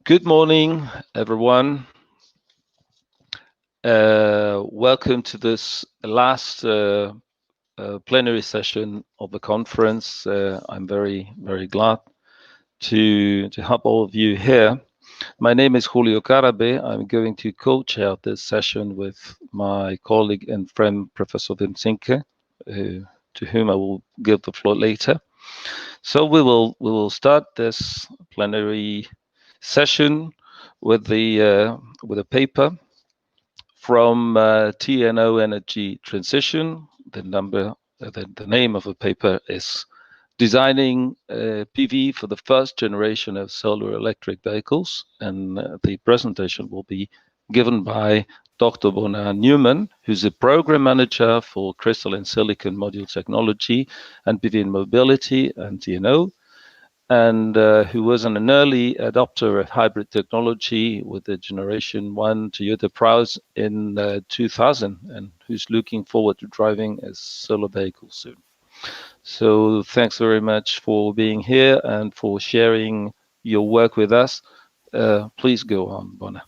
Good morning, everyone. Welcome to this last plenary session of the conference. I'm very glad to have all of you here. My name is Julio Carabe. I'm going to co-chair this session with my colleague and friend, Professor Wim Zinke, to whom I will give the floor later. So we will start this plenary session with a paper from TNO Energy Transition. The name of the paper is Designing PV for the First Generation of Solar Electric Vehicles, and the presentation will be given by Dr. Bona Newman, who's a program manager for crystalline silicon module technology and PV mobility and TNO, and who was an early adopter of hybrid technology with the Generation 1 Toyota Prius in 2000, and who's looking forward to driving a solar vehicle soon. So thanks very much for being here and for sharing your work with us. Please go on, Bona.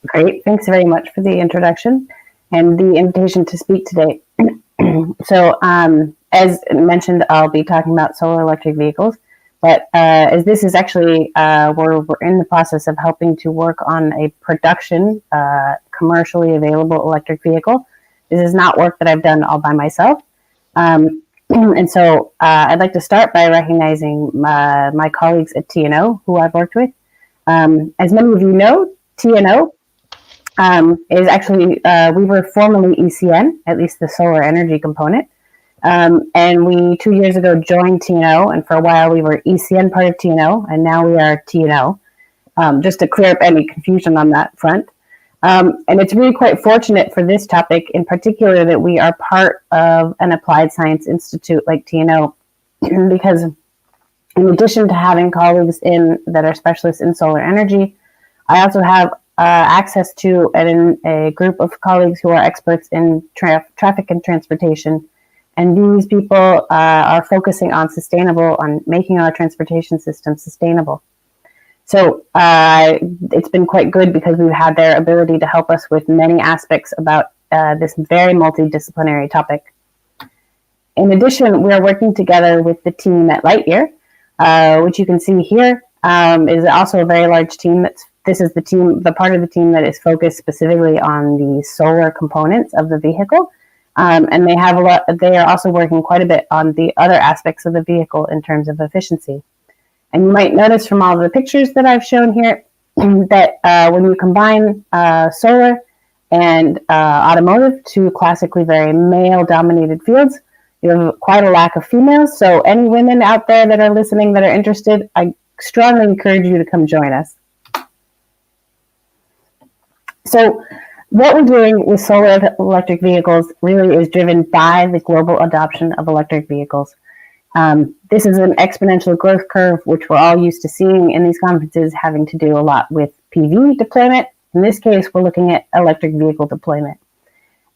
Great. Thanks very much for the introduction and the invitation to speak today. So as mentioned, I'll be talking about solar electric vehicles. But as this is actually, we're in the process of helping to work on a production, commercially available electric vehicle. This is not work that I've done all by myself. And so I'd like to start by recognizing my colleagues at TNO, who I've worked with. As many of you know, TNO is actually, we were formerly ECN, at least the solar energy component. And we 2 years ago joined TNO, and for a while we were ECN part of TNO, and now we are TNO, just to clear up any confusion on that front. And it's really quite fortunate for this topic in particular that we are part of an applied science institute like TNO, because in addition to having colleagues that are specialists in solar energy, I also have access to a group of colleagues who are experts in traffic and transportation. And these people are focusing on making our transportation system sustainable. So it's been quite good because we've had their ability to help us with many aspects about this very multidisciplinary topic. In addition, we are working together with the team at Lightyear, which you can see here is also a very large team. This is the part of the team that is focused specifically on the solar components of the vehicle. And they are also working quite a bit on the other aspects of the vehicle in terms of efficiency. And you might notice from all the pictures that I've shown here that when you combine solar and automotive, two classically very male-dominated fields, you have quite a lack of females. So any women out there that are listening that are interested, I strongly encourage you to come join us. So what we're doing with solar electric vehicles really is driven by the global adoption of electric vehicles. This is an exponential growth curve, which we're all used to seeing in these conferences, having to do a lot with PV deployment. In this case, we're looking at electric vehicle deployment.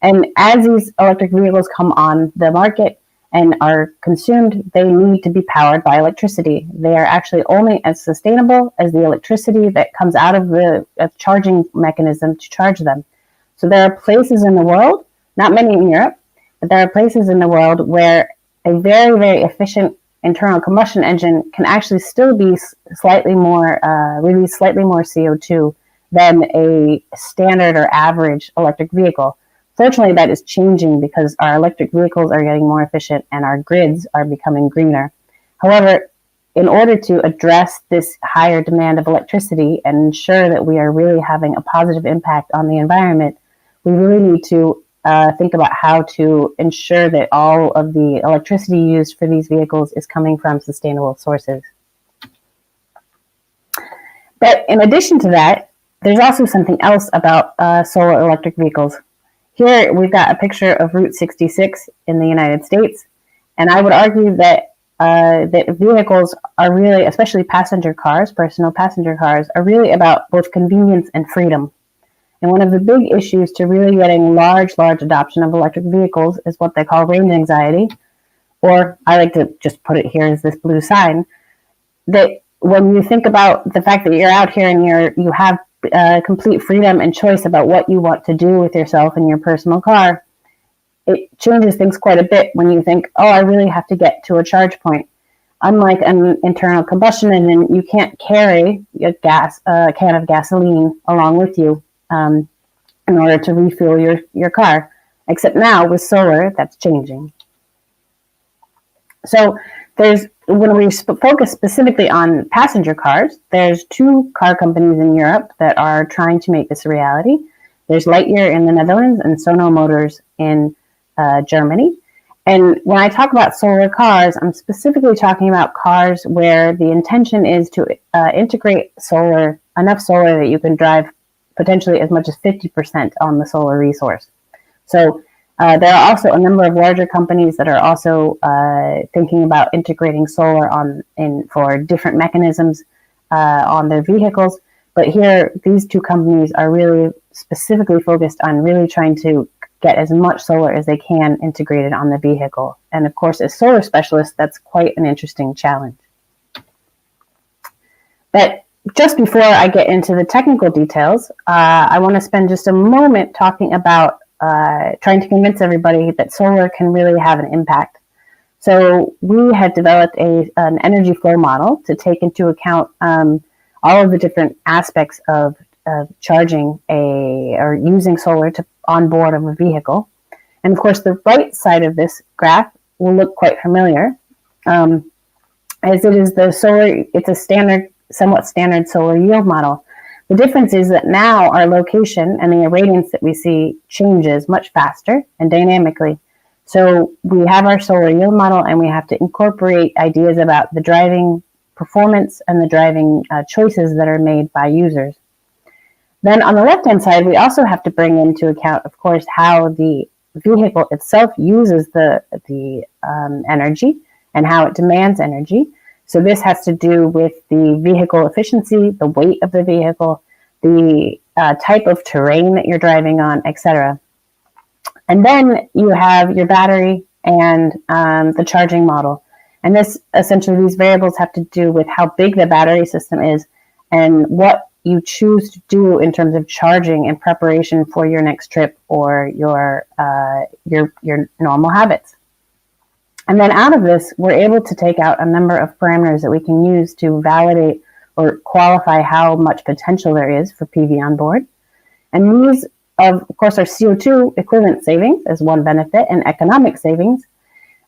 And as these electric vehicles come on the market and are consumed, they need to be powered by electricity. They are actually only as sustainable as the electricity that comes out of the charging mechanism to charge them. So there are places in the world, not many in Europe, but there are places in the world where a very, very efficient internal combustion engine can actually still be release slightly more CO2 than a standard or average electric vehicle. Fortunately, that is changing because our electric vehicles are getting more efficient and our grids are becoming greener. However, in order to address this higher demand of electricity and ensure that we are really having a positive impact on the environment, we really need to think about how to ensure that all of the electricity used for these vehicles is coming from sustainable sources. But in addition to that, there's also something else about solar electric vehicles. Here we've got a picture of Route 66 in the United States, and I would argue that vehicles are really, especially passenger cars, personal passenger cars, are really about both convenience and freedom. And one of the big issues to really getting large adoption of electric vehicles is what they call range anxiety, or I like to just put it here as this blue sign, that when you think about the fact that you're out here and you have complete freedom and choice about what you want to do with yourself in your personal car, it changes things quite a bit when you think, oh, I really have to get to a charge point. Unlike an internal combustion engine, you can't carry a can of gasoline along with you in order to refuel your car. Except now with solar, that's changing. So when we focus specifically on passenger cars, there's 2 car companies in Europe that are trying to make this a reality. There's Lightyear in the Netherlands and Sono Motors in Germany. And when I talk about solar cars, I'm specifically talking about cars where the intention is to integrate enough solar that you can drive potentially as much as 50% on the solar resource. So there are also a number of larger companies that are also thinking about integrating solar for different mechanisms on their vehicles. But here, these 2 companies are really specifically focused on really trying to get as much solar as they can integrated on the vehicle. And of course, as solar specialists, that's quite an interesting challenge. But just before I get into the technical details, I want to spend just a moment talking about trying to convince everybody that solar can really have an impact. So we had developed an energy flow model to take into account all of the different aspects of charging or using solar on board of a vehicle. And of course, the right side of this graph will look quite familiar, as it is it's a somewhat standard solar yield model. The difference is that now our location and the irradiance that we see changes much faster and dynamically. So we have our solar yield model, and we have to incorporate ideas about the driving performance and the driving choices that are made by users. Then on the left-hand side, we also have to bring into account, of course, how the vehicle itself uses the energy and how it demands energy. So this has to do with the vehicle efficiency, the weight of the vehicle, the type of terrain that you're driving on, etc. And then you have your battery and the charging model. And these variables have to do with how big the battery system is and what you choose to do in terms of charging in preparation for your next trip or your normal habits. And then out of this, we're able to take out a number of parameters that we can use to validate or qualify how much potential there is for PV on board. And these, of course, are CO2 equivalent savings as one benefit and economic savings.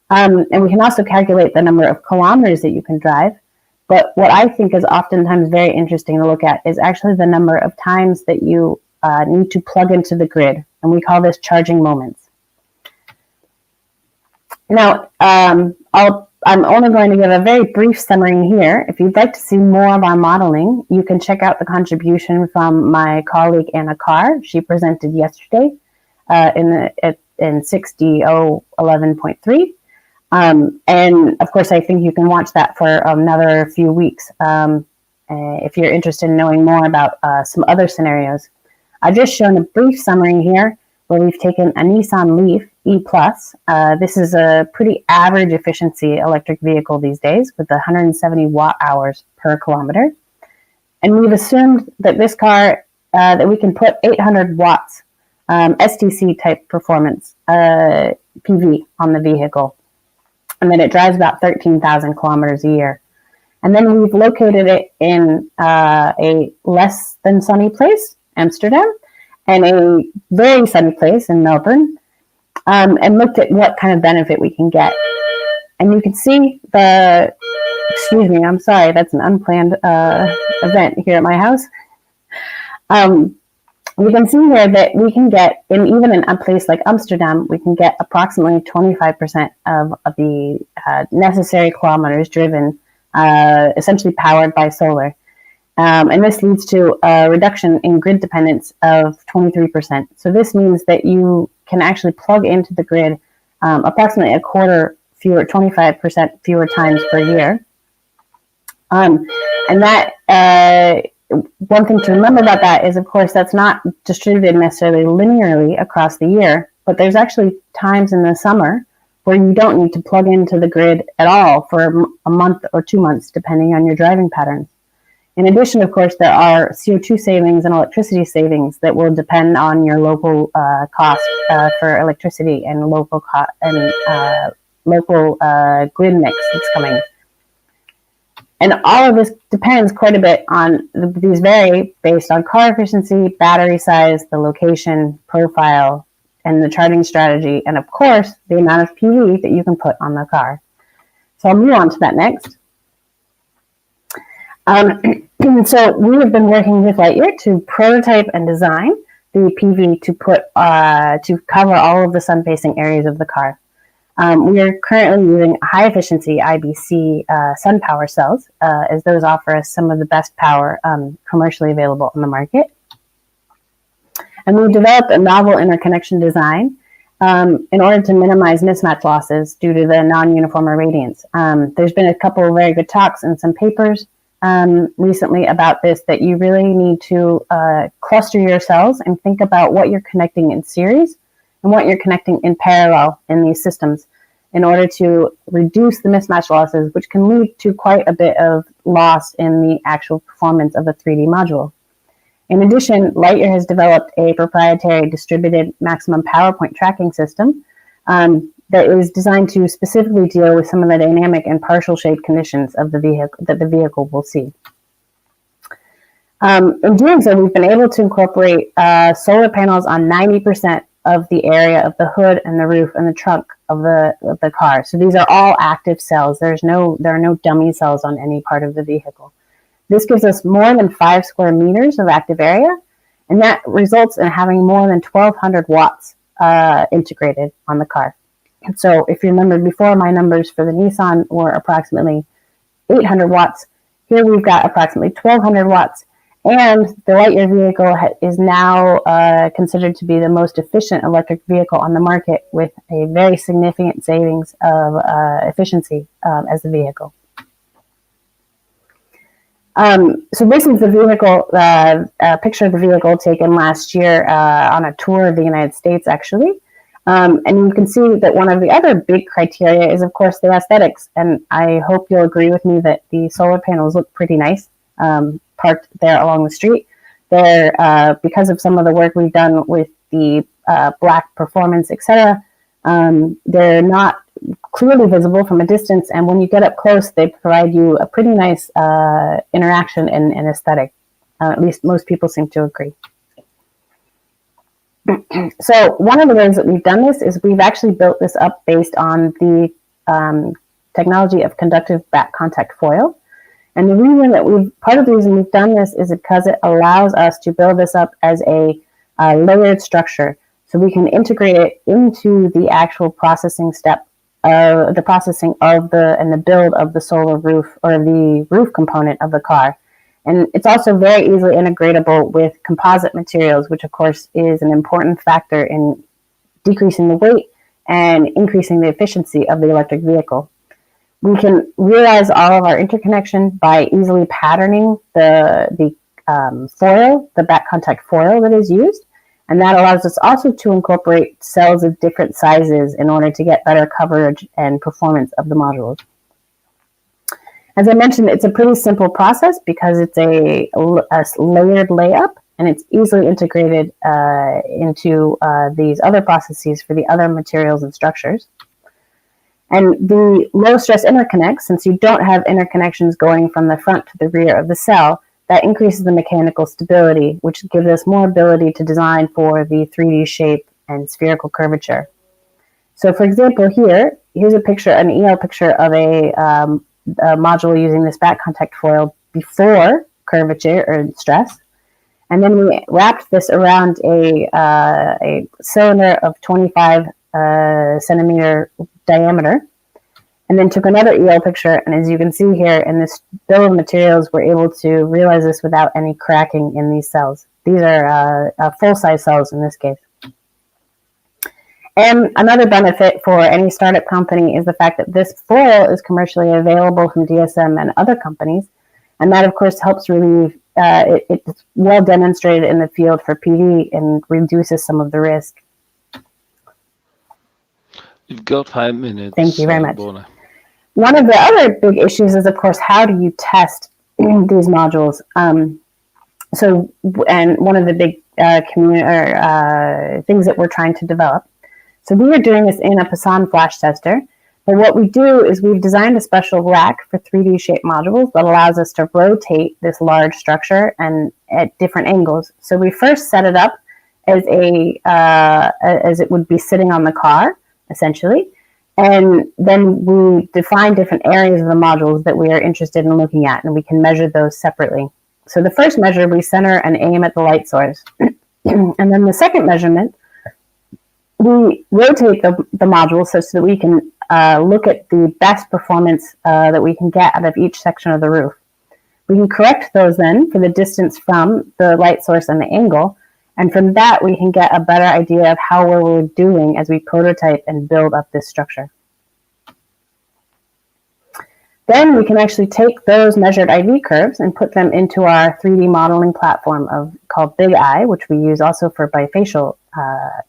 And we can also calculate the number of kilometers that you can drive. But what I think is oftentimes very interesting to look at is actually the number of times that you need to plug into the grid. And we call this charging moments. Now, I'm only going to give a very brief summary here. If you'd like to see more of our modeling, you can check out the contribution from my colleague Anna Carr. She presented yesterday in 6D011.3. And of course, I think you can watch that for another few weeks if you're interested in knowing more about some other scenarios. I've just shown a brief summary here where we've taken a Nissan Leaf E+. This is a pretty average efficiency electric vehicle these days with 170 watt-hours per kilometer. And we've assumed that this car, that we can put 800 watts STC type performance PV on the vehicle, and then it drives about 13,000 kilometers a year. And then we've located it in a less than sunny place, Amsterdam, and a very sunny place in Melbourne, and looked at what kind of benefit we can get. And you can see excuse me, I'm sorry, that's an unplanned event here at my house. We can see here that we can get, even in a place like Amsterdam, we can get approximately 25% of the necessary kilometers driven, essentially powered by solar. And this leads to a reduction in grid dependence of 23%. So this means that you can actually plug into the grid approximately 25% fewer times per year. And that one thing to remember about that is, of course, that's not distributed necessarily linearly across the year, but there's actually times in the summer where you don't need to plug into the grid at all for a month or 2 months, depending on your driving patterns. In addition, of course, there are CO2 savings and electricity savings that will depend on your local cost for electricity and local grid mix that's coming. And all of this depends quite a bit on, these vary based on car efficiency, battery size, the location, profile, and the charging strategy, and of course, the amount of PV that you can put on the car. So I'll move on to that next. So we have been working with Lightyear to prototype and design the PV to put to cover all of the sun-facing areas of the car. We are currently using high efficiency IBC sun power cells, as those offer us some of the best power commercially available on the market. And we've developed a novel interconnection design in order to minimize mismatch losses due to the non-uniform irradiance. There's been a couple of very good talks and some papers recently about this, that you really need to cluster your cells and think about what you're connecting in series and what you're connecting in parallel in these systems in order to reduce the mismatch losses, which can lead to quite a bit of loss in the actual performance of a 3D module. In addition, Lightyear has developed a proprietary distributed maximum power point tracking system that is designed to specifically deal with some of the dynamic and partial shape conditions of the vehicle that the vehicle will see. In doing so, we've been able to incorporate solar panels on 90% of the area of the hood and the roof and the trunk of the car. So these are all active cells. There are no dummy cells on any part of the vehicle. This gives us more than 5 square meters of active area, and that results in having more than 1,200 watts integrated on the car. And so if you remember before, my numbers for the Nissan were approximately 800 watts. Here we've got approximately 1,200 watts, and the Lightyear vehicle is now considered to be the most efficient electric vehicle on the market, with a very significant savings of efficiency as a vehicle. So this is the vehicle, a picture of the vehicle taken last year on a tour of the United States, actually. And you can see that one of the other big criteria is, of course, the aesthetics. And I hope you'll agree with me that the solar panels look pretty nice, parked there along the street. They're, because of some of the work we've done with the black performance, etc., they're not clearly visible from a distance, and when you get up close, they provide you a pretty nice interaction and aesthetic. At least most people seem to agree. So one of the ways that we've done this is we've actually built this up based on the technology of conductive back contact foil. And the reason that part of the reason we've done this is because it allows us to build this up as a layered structure. So we can integrate it into the actual processing step, the processing of and the build of the solar roof, or the roof component of the car. And it's also very easily integratable with composite materials, which of course is an important factor in decreasing the weight and increasing the efficiency of the electric vehicle. We can realize all of our interconnection by easily patterning the foil, the back contact foil that is used. And that allows us also to incorporate cells of different sizes in order to get better coverage and performance of the modules. As I mentioned, it's a pretty simple process because it's a layered layup, and it's easily integrated into these other processes for the other materials and structures. And the low stress interconnect, since you don't have interconnections going from the front to the rear of the cell, that increases the mechanical stability, which gives us more ability to design for the 3D shape and spherical curvature. So for example, here's a picture, an EL picture of a module using this back contact foil before curvature or stress. And then we wrapped this around a cylinder of 25 centimeter diameter, and then took another EL picture. And as you can see here in this bill of materials, we're able to realize this without any cracking in these cells. These are full-size cells in this case. And another benefit for any startup company is the fact that this foil is commercially available from DSM and other companies. And that, of course, helps relieve, it's well demonstrated in the field for PV and reduces some of the risk. You've got 5 minutes. Thank you very much. Bona. One of the other big issues is, of course, how do you test these modules? And one of the big things that we're trying to develop. So we are doing this in a Poisson flash tester. But what we do is we've designed a special rack for 3D shaped modules that allows us to rotate this large structure and at different angles. So we first set it up as as it would be sitting on the car, essentially. And then we define different areas of the modules that we are interested in looking at, and we can measure those separately. So the first measure, we center and aim at the light source. And then the second measurement, we rotate the module such that we can look at the best performance that we can get out of each section of the roof. We can correct those then for the distance from the light source and the angle, and from that we can get a better idea of how we're doing as we prototype and build up this structure. Then we can actually take those measured IV curves and put them into our 3D modeling platform called Big Eye, which we use also for bifacial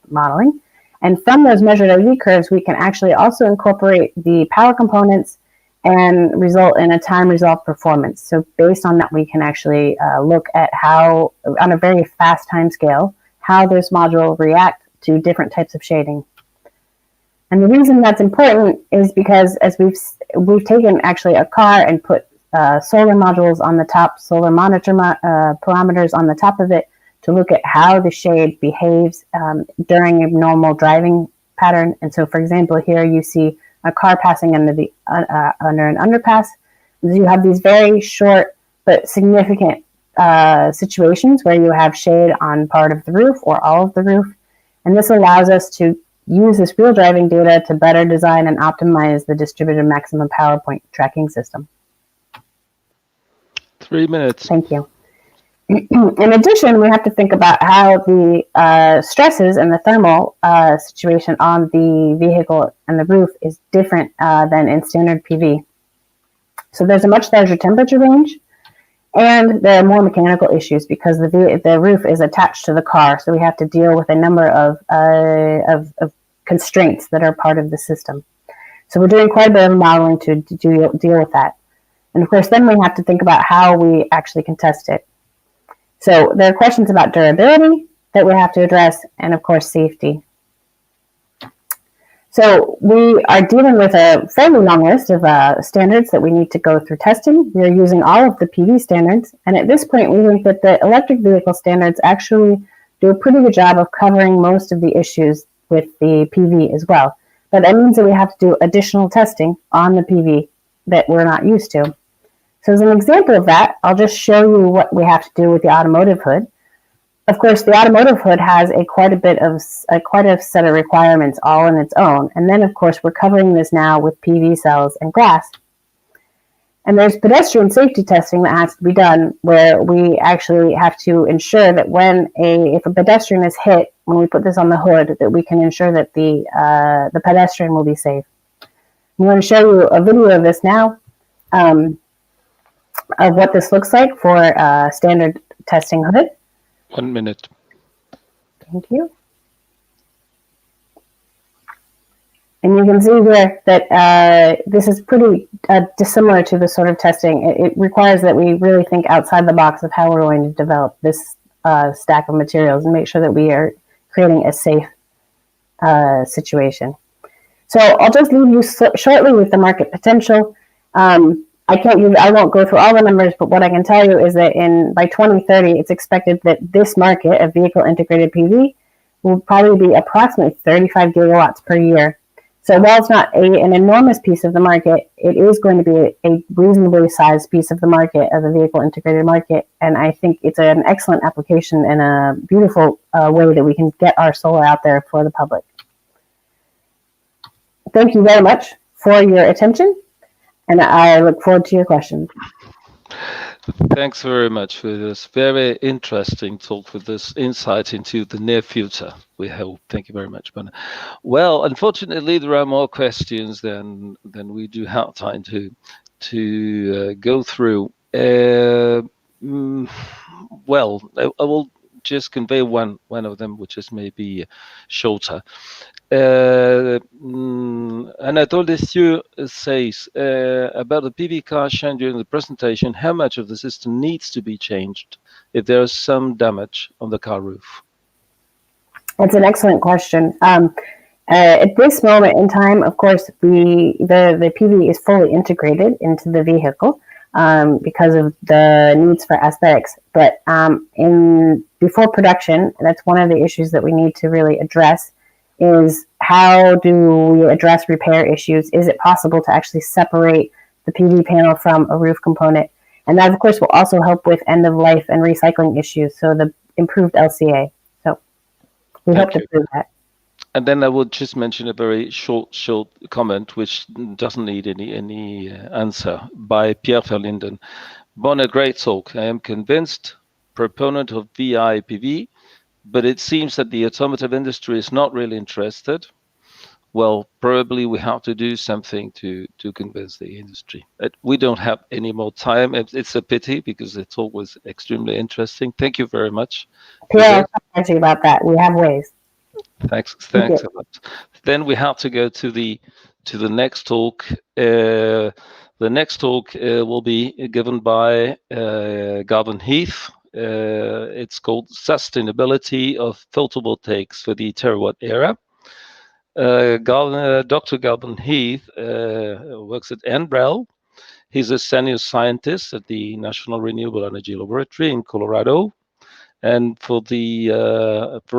modeling. And from those measured IV curves, we can actually also incorporate the power components and result in a time-resolved performance. So based on that, we can actually look at how, on a very fast time scale, how this module react to different types of shading. And the reason that's important is because as we've taken actually a car and put solar modules on the top, solar monitor parameters on the top of it to look at how the shade behaves during a normal driving pattern. And so, for example, here you see a car passing under an underpass. You have these very short but significant situations where you have shade on part of the roof or all of the roof. And this allows us to use this real driving data to better design and optimize the distributed maximum power point tracking system. 3 minutes. Thank you. In addition, we have to think about how the stresses and the thermal situation on the vehicle and the roof is different than in standard PV. So there's a much larger temperature range, and there are more mechanical issues because the roof is attached to the car. So we have to deal with a number of constraints that are part of the system. So we're doing quite a bit of modeling to deal with that. And of course, then we have to think about how we actually can test it. So there are questions about durability that we have to address, and of course, safety. So we are dealing with a fairly long list of standards that we need to go through testing. We are using all of the PV standards, and at this point, we think that the electric vehicle standards actually do a pretty good job of covering most of the issues with the PV as well. But that means that we have to do additional testing on the PV that we're not used to. So as an example of that, I'll just show you what we have to do with the automotive hood. Of course, the automotive hood has quite a set of requirements all on its own. And then, of course, we're covering this now with PV cells and glass. And there's pedestrian safety testing that has to be done, where we actually have to ensure that if a pedestrian is hit, when we put this on the hood, that we can ensure that the pedestrian will be safe. I'm going to show you a video of this now. Of what this looks like for standard testing hood. 1 minute. Thank you. And you can see here that this is pretty dissimilar to the sort of testing. It requires that we really think outside the box of how we're going to develop this stack of materials and make sure that we are creating a safe situation. So I'll just leave you shortly with the market potential. I won't go through all the numbers, but what I can tell you is that by 2030, it's expected that this market of vehicle integrated PV will probably be approximately 35 gigawatts per year. So while it's not an enormous piece of the market, it is going to be a reasonably sized piece of the market, of the vehicle integrated market. And I think it's an excellent application and a beautiful way that we can get our solar out there for the public. Thank you very much for your attention. And I look forward to your questions. Thanks very much for this very interesting talk, with this insight into the near future, we hope. Thank you very much, Bernard. Well, unfortunately, there are more questions than we do have time to go through. Well, I will just convey one of them, which is maybe shorter. Anatole Dessieux says about the PV car shown during the presentation, how much of the system needs to be changed if there is some damage on the car roof? That's an excellent question. At this moment in time, of course, the PV is fully integrated into the vehicle because of the needs for aesthetics. But before production, that's one of the issues that we need to really address, is how do we address repair issues? Is it possible to actually separate the PV panel from a roof component? And that, of course, will also help with end of life and recycling issues, so the improved LCA. So we hope to prove that. And then I would just mention a very short comment, which doesn't need any answer, by Pierre Verlinden. Bon, a great talk. I am convinced, proponent of VI PV, but it seems that the automotive industry is not really interested. Well, probably we have to do something to convince the industry. We don't have any more time. It's a pity because the talk was extremely interesting. Thank you very much. Pierre, I'm talking about that. We have ways. Thanks a lot. Then we have to go to the next talk. The next talk will be given by Gavin Heath. It's called Sustainability of Photovoltaics for the Terawatt Era. Dr. Gavin Heath works at NREL. He's a senior scientist at the National Renewable Energy Laboratory in Colorado. And for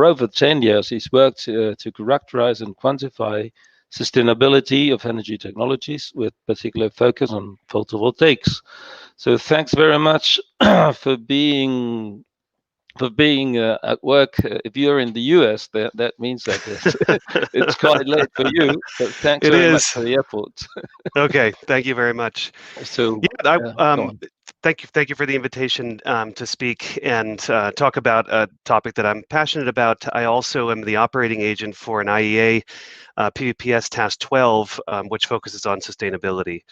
over 10 years, he's worked to characterize and quantify sustainability of energy technologies with particular focus on photovoltaics. So thanks very much for being at work. If you're in the US, that means that it's quite late for you. But thanks very much for the effort. Okay, thank you very much. So thank you for the invitation to speak and talk about a topic that I'm passionate about. I also am the operating agent for an IEA PVPS Task 12, which focuses on sustainability.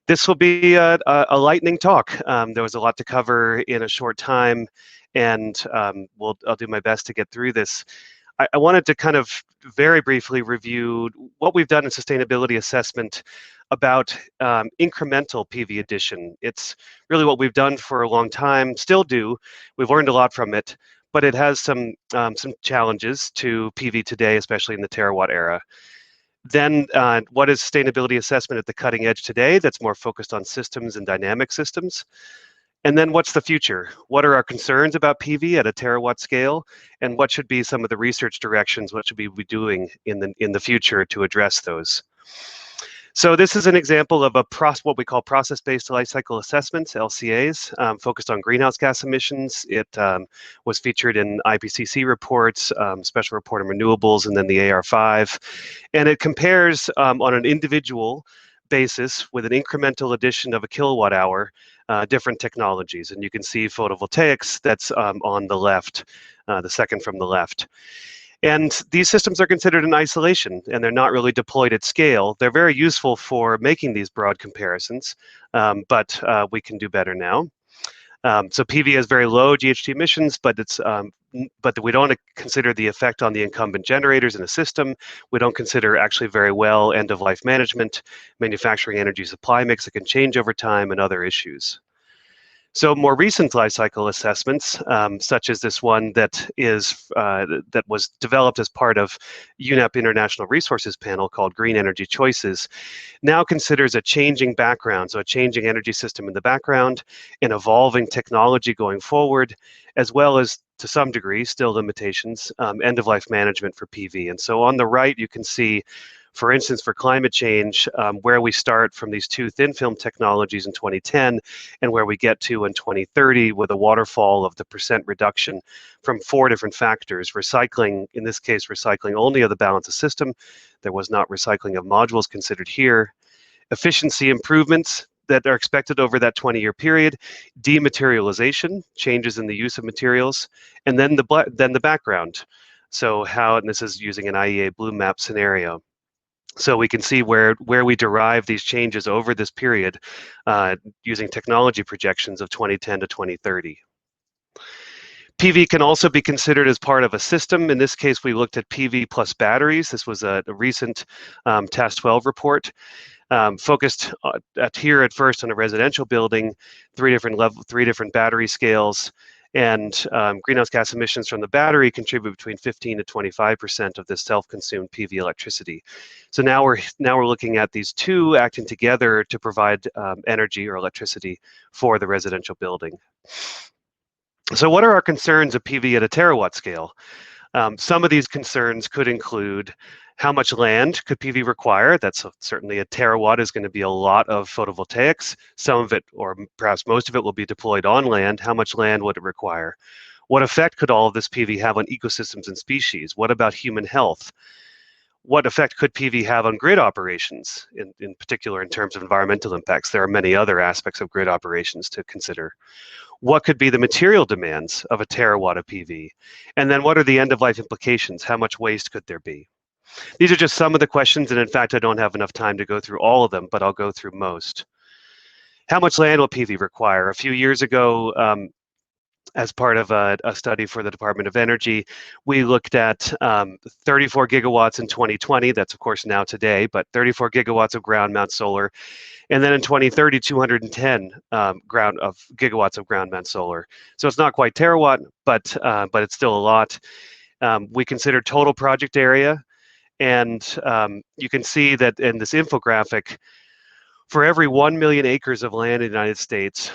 This will be a lightning talk. There was a lot to cover in a short time, and I'll do my best to get through this. I wanted to kind of very briefly review what we've done in sustainability assessment about incremental PV addition. It's really what we've done for a long time, still do. We've learned a lot from it, but it has some challenges to PV today, especially in the terawatt era. Then what is sustainability assessment at the cutting edge today that's more focused on systems and dynamic systems? And then what's the future? What are our concerns about PV at a terawatt scale? And what should be some of the research directions? What should we be doing in the future to address those? So this is an example of what we call process-based life cycle assessments, LCAs, focused on greenhouse gas emissions. It was featured in IPCC reports, Special Report on Renewables, and then the AR5. And it compares on an individual basis with an incremental addition of a kilowatt hour, different technologies. And you can see photovoltaics, that's on the left, the second from the left. And these systems are considered in isolation, and they're not really deployed at scale. They're very useful for making these broad comparisons, but we can do better now. So PV has very low GHG emissions, but we don't consider the effect on the incumbent generators in a system. We don't consider actually very well end-of-life management, manufacturing energy supply mix that can change over time, and other issues. So more recent life cycle assessments, such as this one that was developed as part of UNEP International Resources Panel called Green Energy Choices, now considers a changing background, so a changing energy system in the background, an evolving technology going forward, as well as, to some degree, still limitations, end-of-life management for PV. And so on the right, you can see, for instance, for climate change, where we start from these two thin film technologies in 2010 and where we get to in 2030 with a waterfall of the % reduction from 4 different factors. Recycling, in this case, recycling only of the balance of system. There was not recycling of modules considered here. Efficiency improvements that are expected over that 20-year period, dematerialization, changes in the use of materials, and then the background. So and this is using an IEA blue map scenario. So we can see where we derive these changes over this period using technology projections of 2010 to 2030. PV can also be considered as part of a system. In this case, we looked at PV plus batteries. This was a recent Task 12 report. Focused at first on a residential building, three different battery scales, and greenhouse gas emissions from the battery contribute between 15 to 25% of the self-consumed PV electricity. So now we're looking at these two acting together to provide energy or electricity for the residential building. So what are our concerns of PV at a terawatt scale? Some of these concerns could include how much land could PV require? That's certainly a terawatt is going to be a lot of photovoltaics. Some of it, or perhaps most of it, will be deployed on land. How much land would it require? What effect could all of this PV have on ecosystems and species? What about human health? What effect could PV have on grid operations, in particular in terms of environmental impacts? There are many other aspects of grid operations to consider. What could be the material demands of a terawatt of PV? And then what are the end-of-life implications? How much waste could there be? These are just some of the questions, and in fact, I don't have enough time to go through all of them, but I'll go through most. How much land will PV require? A few years ago, as part of a study for the Department of Energy, we looked at 34 gigawatts in 2020. That's, of course, now today, but 34 gigawatts of ground mount solar. And then in 2030, 210 gigawatts of ground mount solar. So it's not quite terawatt, but it's still a lot. We consider total project area. And you can see that in this infographic, for every 1 million acres of land in the United States,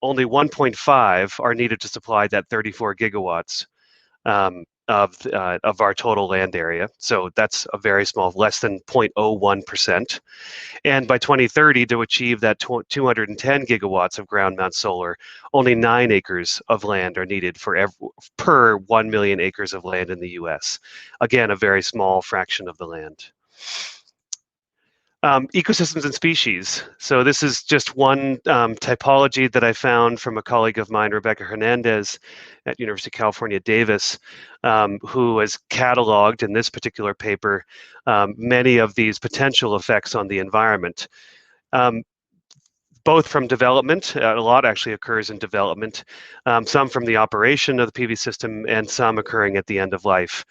only 1.5 are needed to supply that 34 gigawatts of our total land area. So that's a very small, less than 0.01%. And by 2030, to achieve that 210 gigawatts of ground mount solar, only 9 acres of land are needed per 1 million acres of land in the US. Again, a very small fraction of the land. Ecosystems and species. So this is just one typology that I found from a colleague of mine, Rebecca Hernandez at University of California, Davis, who has cataloged in this particular paper many of these potential effects on the environment. Both from development, a lot actually occurs in development, some from the operation of the PV system, and some occurring at the end of life.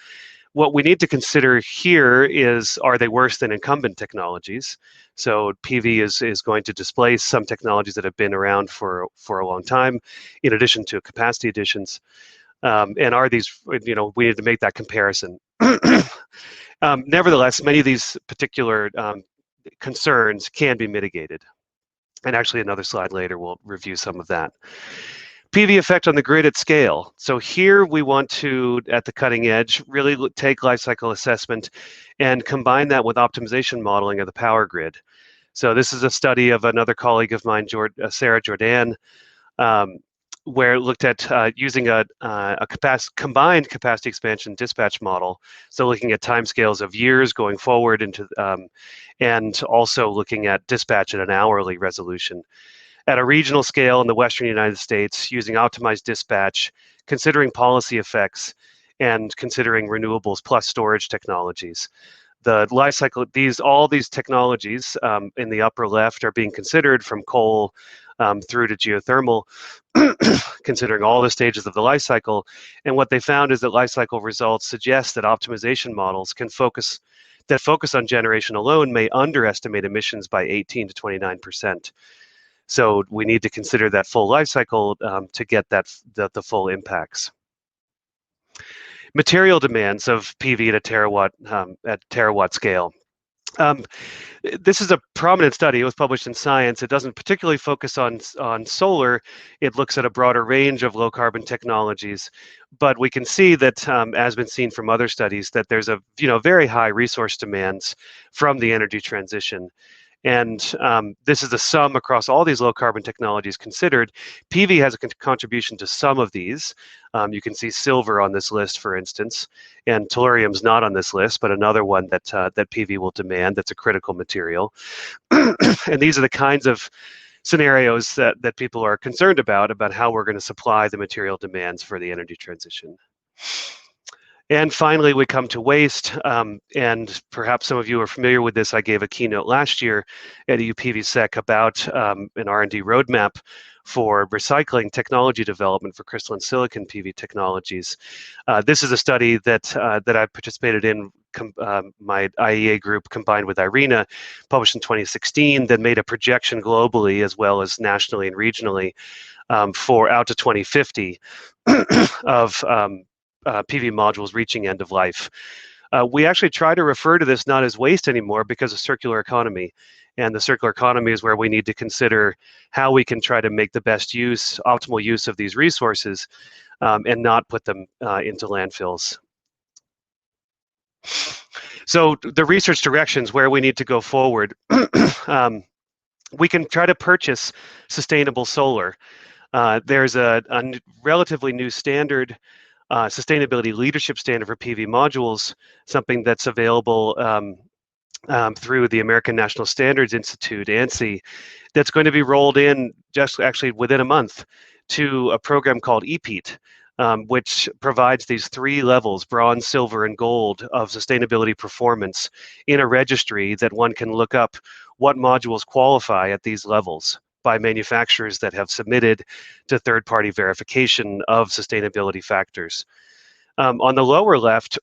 What we need to consider here is, are they worse than incumbent technologies? So PV is going to displace some technologies that have been around for a long time, in addition to capacity additions. And are these, we need to make that comparison. Nevertheless, many of these particular concerns can be mitigated. And actually, another slide later, we'll review some of that. PV effect on the grid at scale. So here we want to, at the cutting edge, really take life cycle assessment and combine that with optimization modeling of the power grid. So this is a study of another colleague of mine, Sarah Jordan, where it looked at using a combined capacity expansion dispatch model. So looking at timescales of years going forward into, and also looking at dispatch at an hourly resolution. At a regional scale in the Western United States, using optimized dispatch, considering policy effects, and considering renewables plus storage technologies. The life cycle, all these technologies in the upper left are being considered from coal through to geothermal, considering all the stages of the life cycle. And what they found is that life cycle results suggest that optimization models can focus on generation alone may underestimate emissions by 18 to 29%. So we need to consider that full life cycle to get the full impacts. Material demands of PV at terawatt scale. This is a prominent study. It was published in Science. It doesn't particularly focus on solar. It looks at a broader range of low carbon technologies. But we can see that, as been seen from other studies, that there's a very high resource demands from the energy transition. And this is the sum across all these low carbon technologies considered. PV has a contribution to some of these. You can see silver on this list, for instance, and tellurium's not on this list, but another one that PV will demand that's a critical material. And these are the kinds of scenarios that people are concerned about how we're going to supply the material demands for the energy transition. And finally, we come to waste, and perhaps some of you are familiar with this. I gave a keynote last year at PVSEC about an R&D roadmap for recycling technology development for crystalline silicon PV technologies. This is a study that I participated in, my IEA group combined with IRENA, published in 2016, that made a projection globally as well as nationally and regionally for out to 2050 of PV modules reaching end of life. We actually try to refer to this not as waste anymore because of circular economy. And the circular economy is where we need to consider how we can try to make the best use, optimal use of these resources and not put them into landfills. So the research directions where we need to go forward, we can try to purchase sustainable solar. There's a relatively new standard, sustainability leadership standard for PV modules, something that's available through the American National Standards Institute, ANSI, that's going to be rolled in just actually within a month to a program called EPEAT, which provides these 3 levels, bronze, silver, and gold, of sustainability performance in a registry that one can look up what modules qualify at these levels by manufacturers that have submitted to third-party verification of sustainability factors. On the lower left,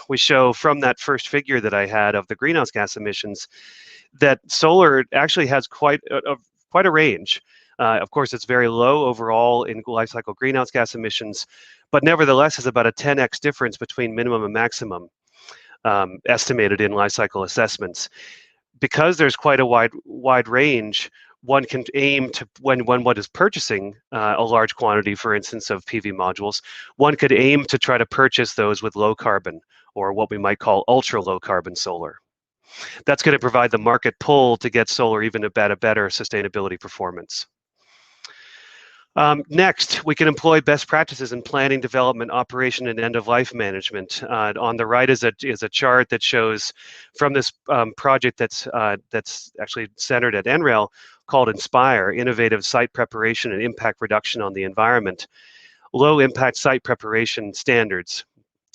we show from that first figure that I had of the greenhouse gas emissions that solar actually has quite a range. Of course, it's very low overall in life cycle greenhouse gas emissions, but nevertheless is about a 10x difference between minimum and maximum estimated in life cycle assessments. Because there's quite a wide range, one can aim to, when one is purchasing a large quantity, for instance, of PV modules, one could aim to try to purchase those with low carbon, or what we might call ultra low carbon solar. That's going to provide the market pull to get solar even about a better sustainability performance. Next, we can employ best practices in planning, development, operation, and end-of-life management. On the right is a chart that shows from this project that's actually centered at NREL, called INSPIRE, Innovative Site Preparation and Impact Reduction on the Environment, low-impact site preparation standards,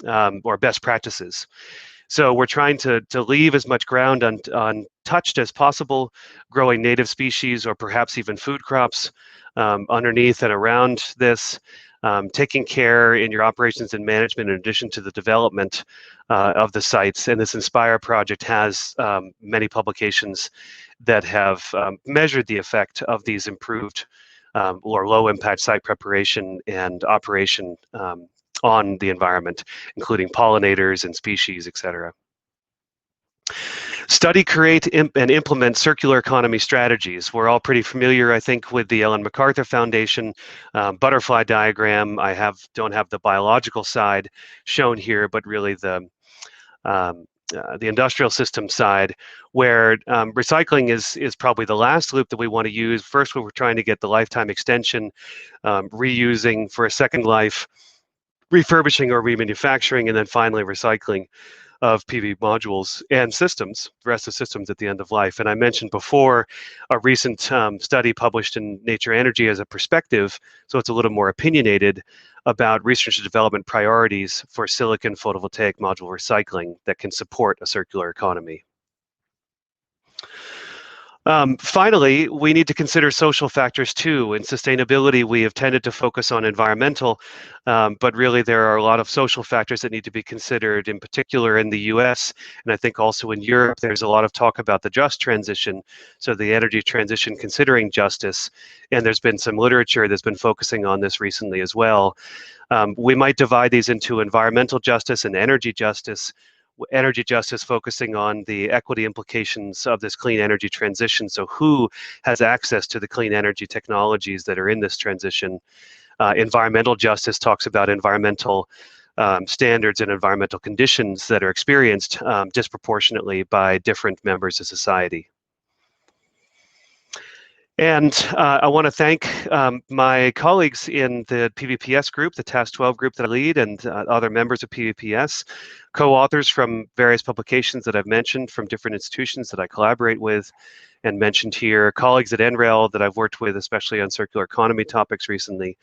or best practices. So we're trying to leave as much ground untouched as possible, growing native species or perhaps even food crops underneath and around this, taking care in your operations and management in addition to the development of the sites. And this INSPIRE project has many publications that have measured the effect of these improved or low impact site preparation and operation on the environment, including pollinators and species, etc. Study, create, and implement circular economy strategies. We're all pretty familiar, I think, with the Ellen MacArthur Foundation butterfly diagram. I don't have the biological side shown here, but really the industrial system side, where recycling is probably the last loop that we want to use. First, we're trying to get the lifetime extension, reusing for a second life, refurbishing or remanufacturing, and then finally recycling of PV modules and systems, the rest of systems at the end of life. And I mentioned before a recent study published in Nature Energy as a perspective, so it's a little more opinionated, about research and development priorities for silicon photovoltaic module recycling that can support a circular economy. Finally, we need to consider social factors too. In sustainability, we have tended to focus on environmental, but really there are a lot of social factors that need to be considered, in particular in the US, and I think also in Europe. There's a lot of talk about the just transition, so the energy transition considering justice, and there's been some literature that's been focusing on this recently as well. We might divide these into environmental justice and energy justice. Energy justice focusing on the equity implications of this clean energy transition. So who has access to the clean energy technologies that are in this transition? Environmental justice talks about environmental standards and environmental conditions that are experienced disproportionately by different members of society. And I want to thank my colleagues in the PVPS group, the Task 12 group that I lead, and other members of PVPS, co-authors from various publications that I've mentioned from different institutions that I collaborate with, and mentioned here, colleagues at NREL that I've worked with, especially on circular economy topics recently,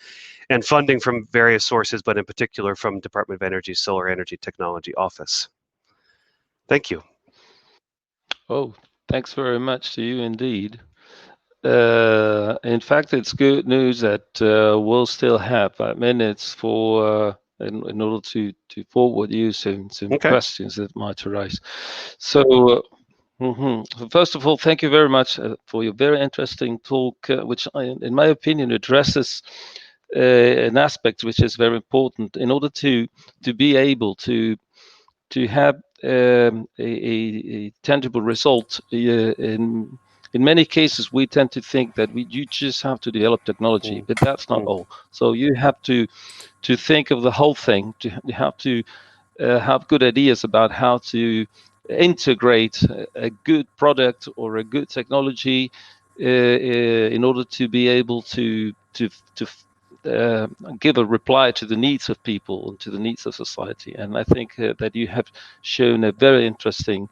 and funding from various sources, but in particular from Department of Energy Solar Energy Technology Office. Thank you. Oh, thanks very much to you indeed. In fact, it's good news that we'll still have 5 minutes for in order to forward you some questions that might arise. So, first of all, thank you very much for your very interesting talk, which, in my opinion, addresses an aspect which is very important in order to be able to have a tangible result. In many cases, we tend to think that you just have to develop technology, but that's not all. So you have to think of the whole thing. You have to have good ideas about how to integrate a good product or a good technology in order to be able to give a reply to the needs of people and to the needs of society. And I think that you have shown a very interesting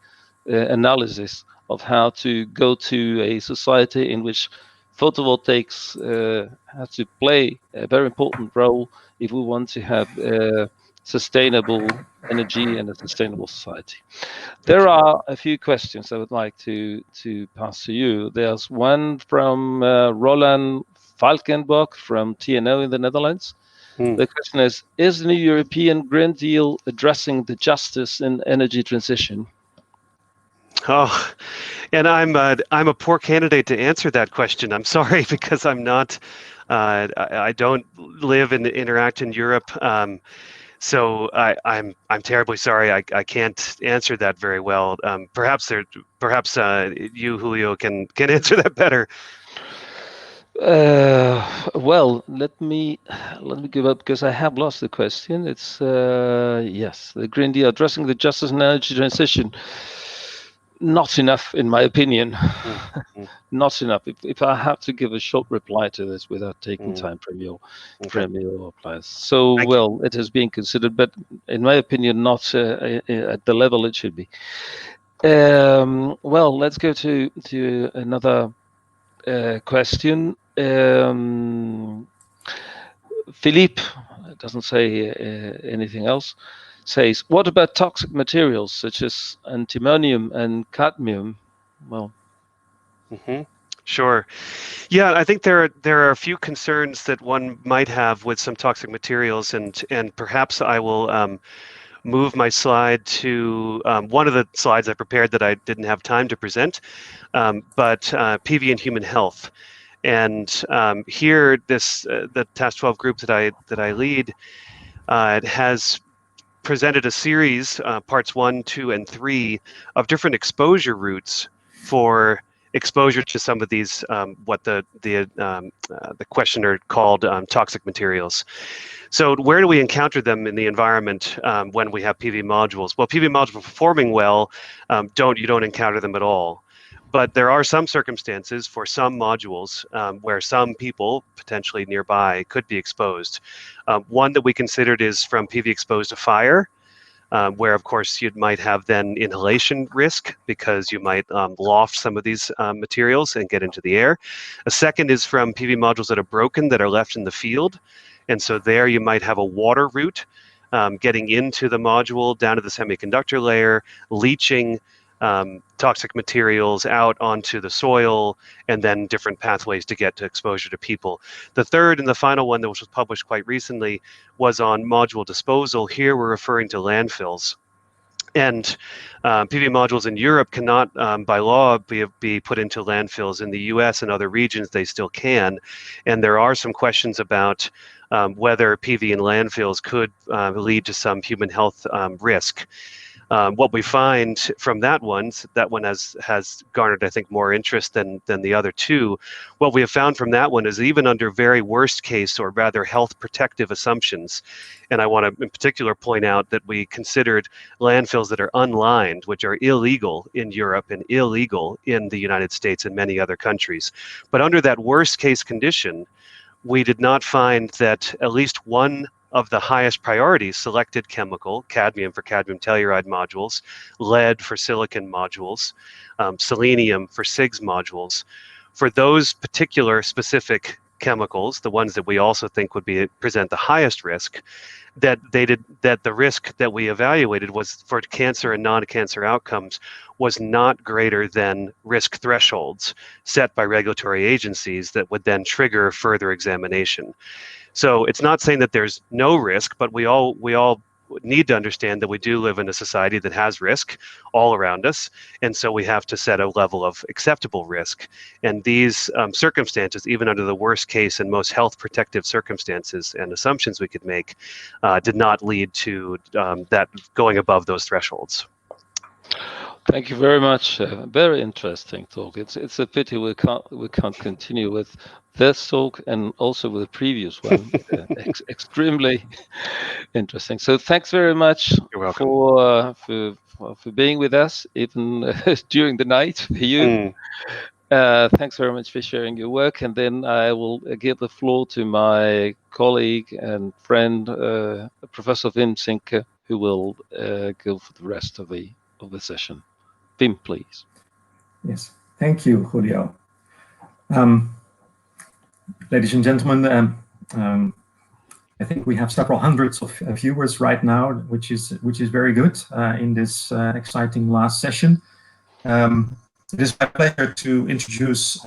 analysis of how to go to a society in which photovoltaics has to play a very important role if we want to have sustainable energy and a sustainable society. There are a few questions I would like to pass to you. There's one from Roland Falkenbach from TNO in the Netherlands. The question is the new European Green Deal addressing the justice in energy transition? Oh, and I'm a poor candidate to answer that question. I'm sorry, because I'm not. I don't live and interact in Europe. So I'm terribly sorry. I can't answer that very well. Perhaps you, Julio, can answer that better. Well, let me give up because I have lost the question. It's yes, the Green Deal addressing the justice and energy transition. Not enough, in my opinion. Not enough. If I have to give a short reply to this without taking time from your replies. So, well, it has been considered, but in my opinion, not at the level it should be. Well, let's go to another question. Philippe doesn't say anything else. Says, what about toxic materials such as antimonium and cadmium? Well, Sure. Yeah, I think there are a few concerns that one might have with some toxic materials, and perhaps I will move my slide to one of the slides I prepared that I didn't have time to present, but PV and human health. And here, the Task 12 group that I lead has presented a series, parts 1, 2, and 3, of different exposure routes for exposure to some of these what the questioner called toxic materials. So where do we encounter them in the environment when we have PV modules? Well, PV modules performing well, you don't encounter them at all. But there are some circumstances for some modules where some people potentially nearby could be exposed. One that we considered is from PV exposed to fire, where of course you might have then inhalation risk because you might loft some of these materials and get into the air. A second is from PV modules that are broken, that are left in the field. And so there you might have a water route getting into the module, down to the semiconductor layer, leaching toxic materials out onto the soil, and then different pathways to get to exposure to people. The third and the final one, which was published quite recently, was on module disposal. Here we're referring to landfills. And PV modules in Europe cannot, by law, be put into landfills. In the US and other regions, they still can. And there are some questions about whether PV in landfills could lead to some human health risk. What we find from that one has garnered, I think, more interest than the other two. What we have found from that one is even under very worst case, or rather health protective assumptions, and I want to in particular point out that we considered landfills that are unlined, which are illegal in Europe and illegal in the United States and many other countries. But under that worst case condition, we did not find that at least one of the highest priority selected chemical, cadmium for cadmium telluride modules, lead for silicon modules, selenium for SIGS modules, for those particular specific chemicals, the ones that we also think would present the highest risk, that the risk that we evaluated was for cancer and non-cancer outcomes was not greater than risk thresholds set by regulatory agencies that would then trigger further examination. So it's not saying that there's no risk, but we all need to understand that we do live in a society that has risk all around us, and so we have to set a level of acceptable risk. And these circumstances, even under the worst case and most health protective circumstances and assumptions we could make, did not lead to that going above those thresholds. Thank you very much. Very interesting talk. It's a pity we can't continue with this talk and also with the previous one. Extremely interesting. So thanks very much. You're welcome. For being with us, even during the night for you. Thanks very much for sharing your work. And then I will give the floor to my colleague and friend, Professor Wim Zinke, who will go for the rest of the session. Wim, please. Yes, thank you, Julio. Ladies and gentlemen, I think we have several hundreds of viewers right now, which is very good in this exciting last session. It is my pleasure to introduce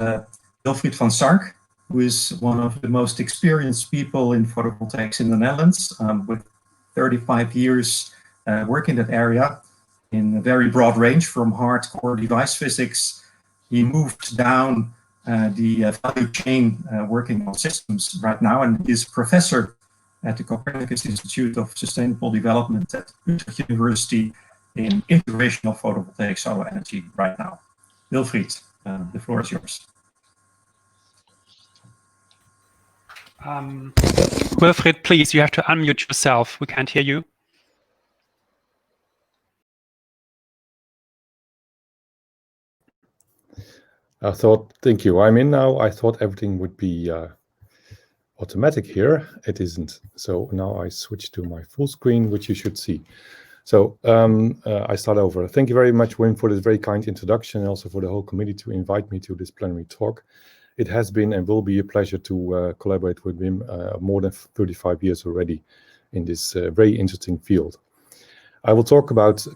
Wilfried van Sark, who is one of the most experienced people in photovoltaics in the Netherlands, with 35 years work in that area in a very broad range from hardcore device physics. He moved down the value chain working on systems right now, and is professor at the Copernicus Institute of Sustainable Development at Utrecht University in integration of photovoltaic solar energy right now. Wilfried, the floor is yours. Wilfried, please, you have to unmute yourself. We can't hear you. Thank you. I'm in now. I thought everything would be automatic here. It isn't. So now I switch to my full screen, which you should see. So I start over. Thank you very much, Wim, for this very kind introduction, and also for the whole committee to invite me to this plenary talk. It has been and will be a pleasure to collaborate with Wim more than 35 years already in this very interesting field. I will talk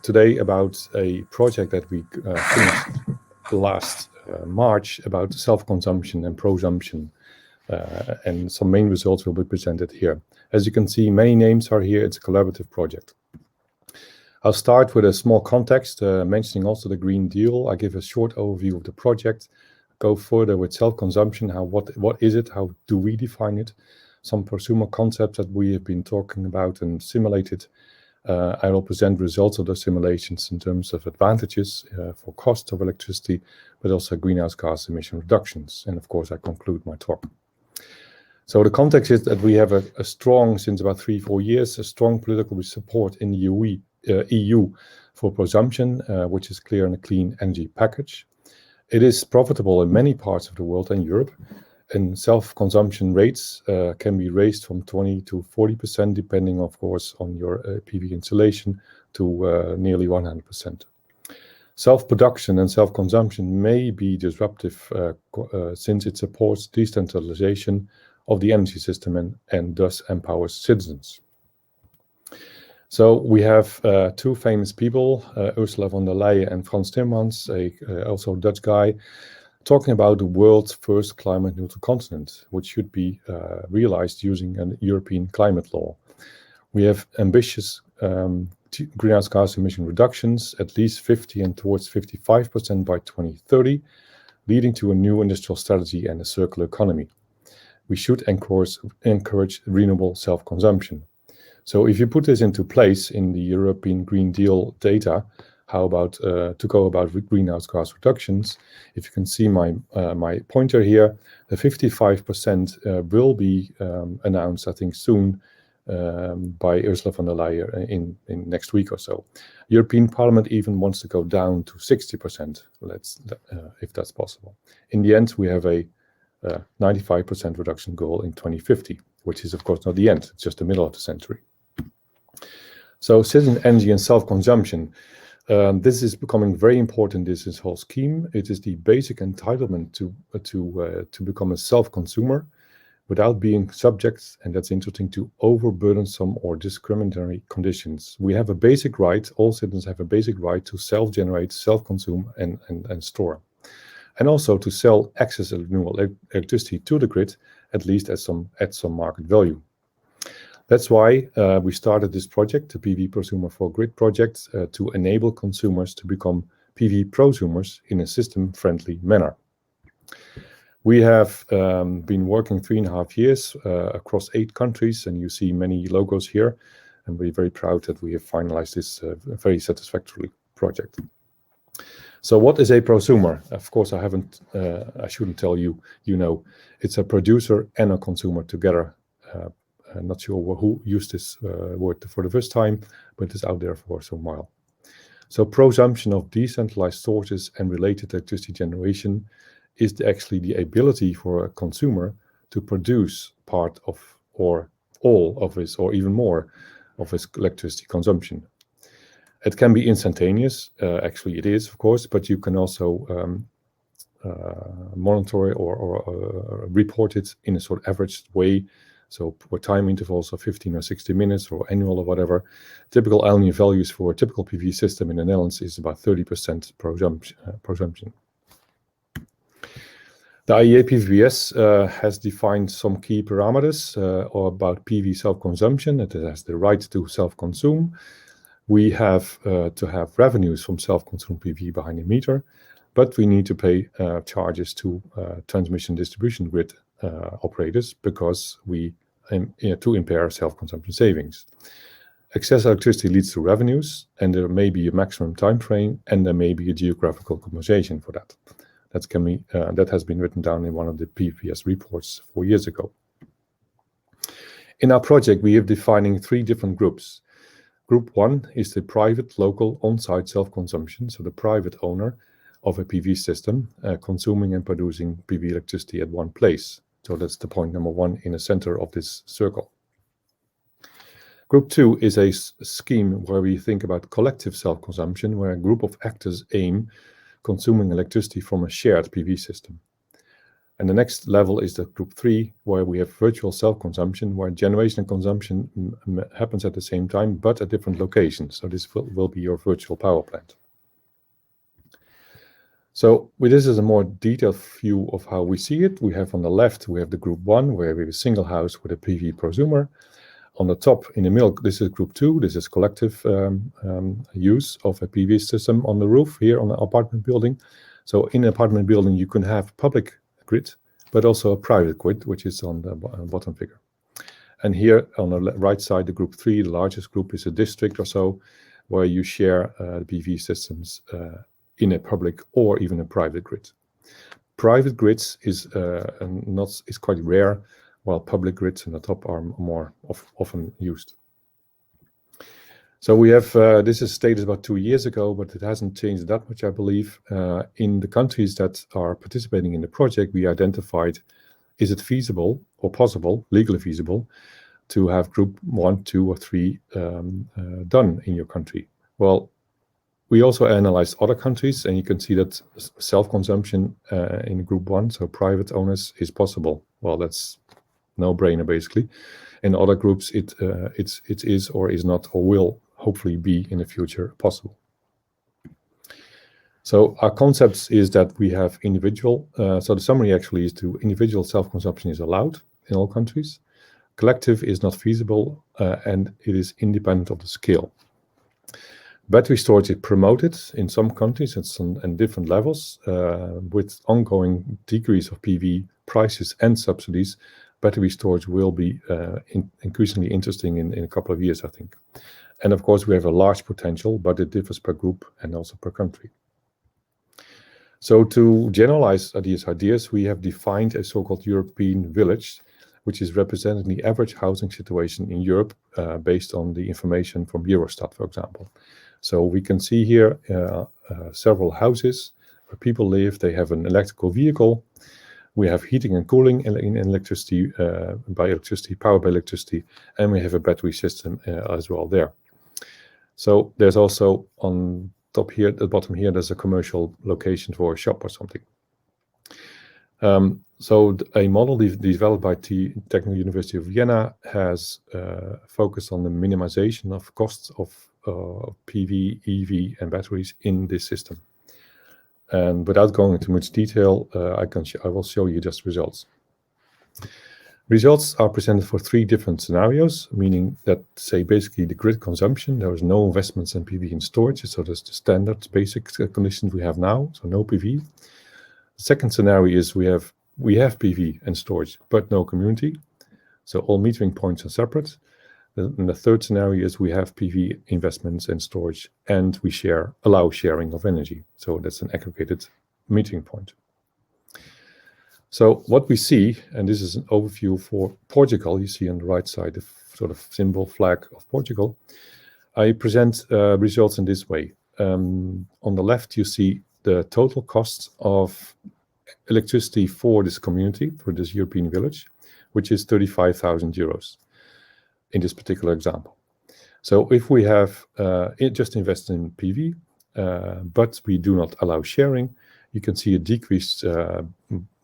today about a project that we finished last March about self-consumption and prosumption, and some main results will be presented here. As you can see, many names are here. It's a collaborative project. I'll start with a small context, mentioning also the Green Deal. I give a short overview of the project, go further with self-consumption, what is it, how do we define it, some prosumer concepts that we have been talking about and simulated. I will present results of the simulations in terms of advantages for cost of electricity, but also greenhouse gas emission reductions. And of course, I conclude my talk. So the context is that we have a strong, since about 3-4 years, a strong political support in the EU for prosumption, which is clear in a clean energy package. It is profitable in many parts of the world and Europe, and self-consumption rates can be raised from 20 to 40%, depending, of course, on your PV installation, to nearly 100%. Self-production and self-consumption may be disruptive since it supports decentralization of the energy system and thus empowers citizens. So we have two famous people, Ursula von der Leyen and Frans Timmermans, also a Dutch guy, talking about the world's first climate neutral continent, which should be realized using a European climate law. We have ambitious greenhouse gas emission reductions, at least 50 and towards 55% by 2030, leading to a new industrial strategy and a circular economy. We should encourage renewable self-consumption. So if you put this into place in the European Green Deal data, how about to go about greenhouse gas reductions? If you can see my pointer here, the 55% will be announced, I think, soon by Ursula von der Leyen in next week or so. European Parliament even wants to go down to 60%, if that's possible. In the end, we have a 95% reduction goal in 2050, which is of course not the end, it's just the middle of the century. So citizen energy and self-consumption. This is becoming very important, this whole scheme. It is the basic entitlement to become a self-consumer without being subject, and that's interesting, to overburdensome or discriminatory conditions. We have a basic right, all citizens have a basic right to self-generate, self-consume and store. And also to sell excess renewable electricity to the grid, at least at some market value. That's why we started this project, the PV Prosumer for Grid project, to enable consumers to become PV prosumers in a system-friendly manner. We have been working 3.5 years across 8 countries, and you see many logos here, and we're very proud that we have finalized this very satisfactory project. So what is a prosumer? Of course, I shouldn't tell you, it's a producer and a consumer together. I'm not sure who used this word for the first time, but it's out there for some while. So prosumption of decentralized sources and related electricity generation is actually the ability for a consumer to produce part of or all of his, or even more of his electricity consumption. It can be instantaneous, actually it is, of course, but you can also monitor or report it in a sort of averaged way. So for time intervals of 15 or 60 minutes or annual or whatever. Typical annual values for a typical PV system in the Netherlands is about 30% prosumption. The IEA PVS has defined some key parameters about PV self-consumption. It has the right to self-consume. We have to have revenues from self-consumed PV behind the meter, but we need to pay charges to transmission distribution grid operators because we to impair self-consumption savings. Excess electricity leads to revenues, and there may be a maximum time frame, and there may be a geographical compensation for that. That has been written down in one of the PVS reports 4 years ago. In our project, we are defining 3 different groups. Group 1 is the private, local, on-site self-consumption, so the private owner of a PV system consuming and producing PV electricity at one place. So that's the point number 1 in the center of this circle. Group 2 is a scheme where we think about collective self-consumption, where a group of actors aim consuming electricity from a shared PV system. And the next level is the group 3, where we have virtual self-consumption, where generation and consumption happens at the same time, but at different locations. So this will be your virtual power plant. So this is a more detailed view of how we see it. We have on the left, we have the group 1, where we have a single house with a PV prosumer. On the top, in the middle, this is group 2. This is collective use of a PV system on the roof here on the apartment building. So in an apartment building, you can have public grid, but also a private grid, which is on the bottom figure. And here on the right side, the group 3, the largest group, is a district or so, where you share PV systems in a public or even a private grid. Private grids is quite rare, while public grids in the top are more often used. So we have, this is stated about 2 years ago, but it hasn't changed that much, I believe. In the countries that are participating in the project, we identified, is it feasible or possible, legally feasible, to have group 1, 2, or 3 done in your country? Well, we also analyzed other countries, and you can see that self-consumption in group 1, so private owners, is possible. Well, that's no-brainer basically. In other groups, it is or is not, or will hopefully be in the future possible. So our concepts is that we have individual. So the summary actually is to individual self-consumption is allowed in all countries. Collective is not feasible, and it is independent of the scale. Battery storage is promoted in some countries and different levels, with ongoing decrease of PV prices and subsidies. Battery storage will be increasingly interesting in a couple of years, I think. And of course, we have a large potential, but it differs per group and also per country. So to generalize these ideas, we have defined a so-called European village, which is representing the average housing situation in Europe based on the information from Eurostat, for example. So we can see here several houses where people live. They have an electrical vehicle We have heating and cooling in electricity, powered by electricity, and we have a battery system as well there. So there's also on top here, at the bottom here, there's a commercial location for a shop or something. So a model developed by the Technical University of Vienna has focused on the minimization of costs of PV, EV, and batteries in this system. And without going into much detail, I will show you just results. Results are presented for 3 different scenarios, meaning that, say, basically the grid consumption, there is no investments in PV and storage, so that's the standard basic conditions we have now, so no PV. The second scenario is we have PV and storage, but no community, so all metering points are separate. And the third scenario is we have PV investments and storage, and we allow sharing of energy, so that's an aggregated metering point. So what we see, and this is an overview for Portugal, you see on the right side the sort of symbol flag of Portugal. I present results in this way. On the left, you see the total cost of electricity for this community, for this European village, which is 35,000 euros in this particular example. So if we have just invested in PV, but we do not allow sharing, you can see a decrease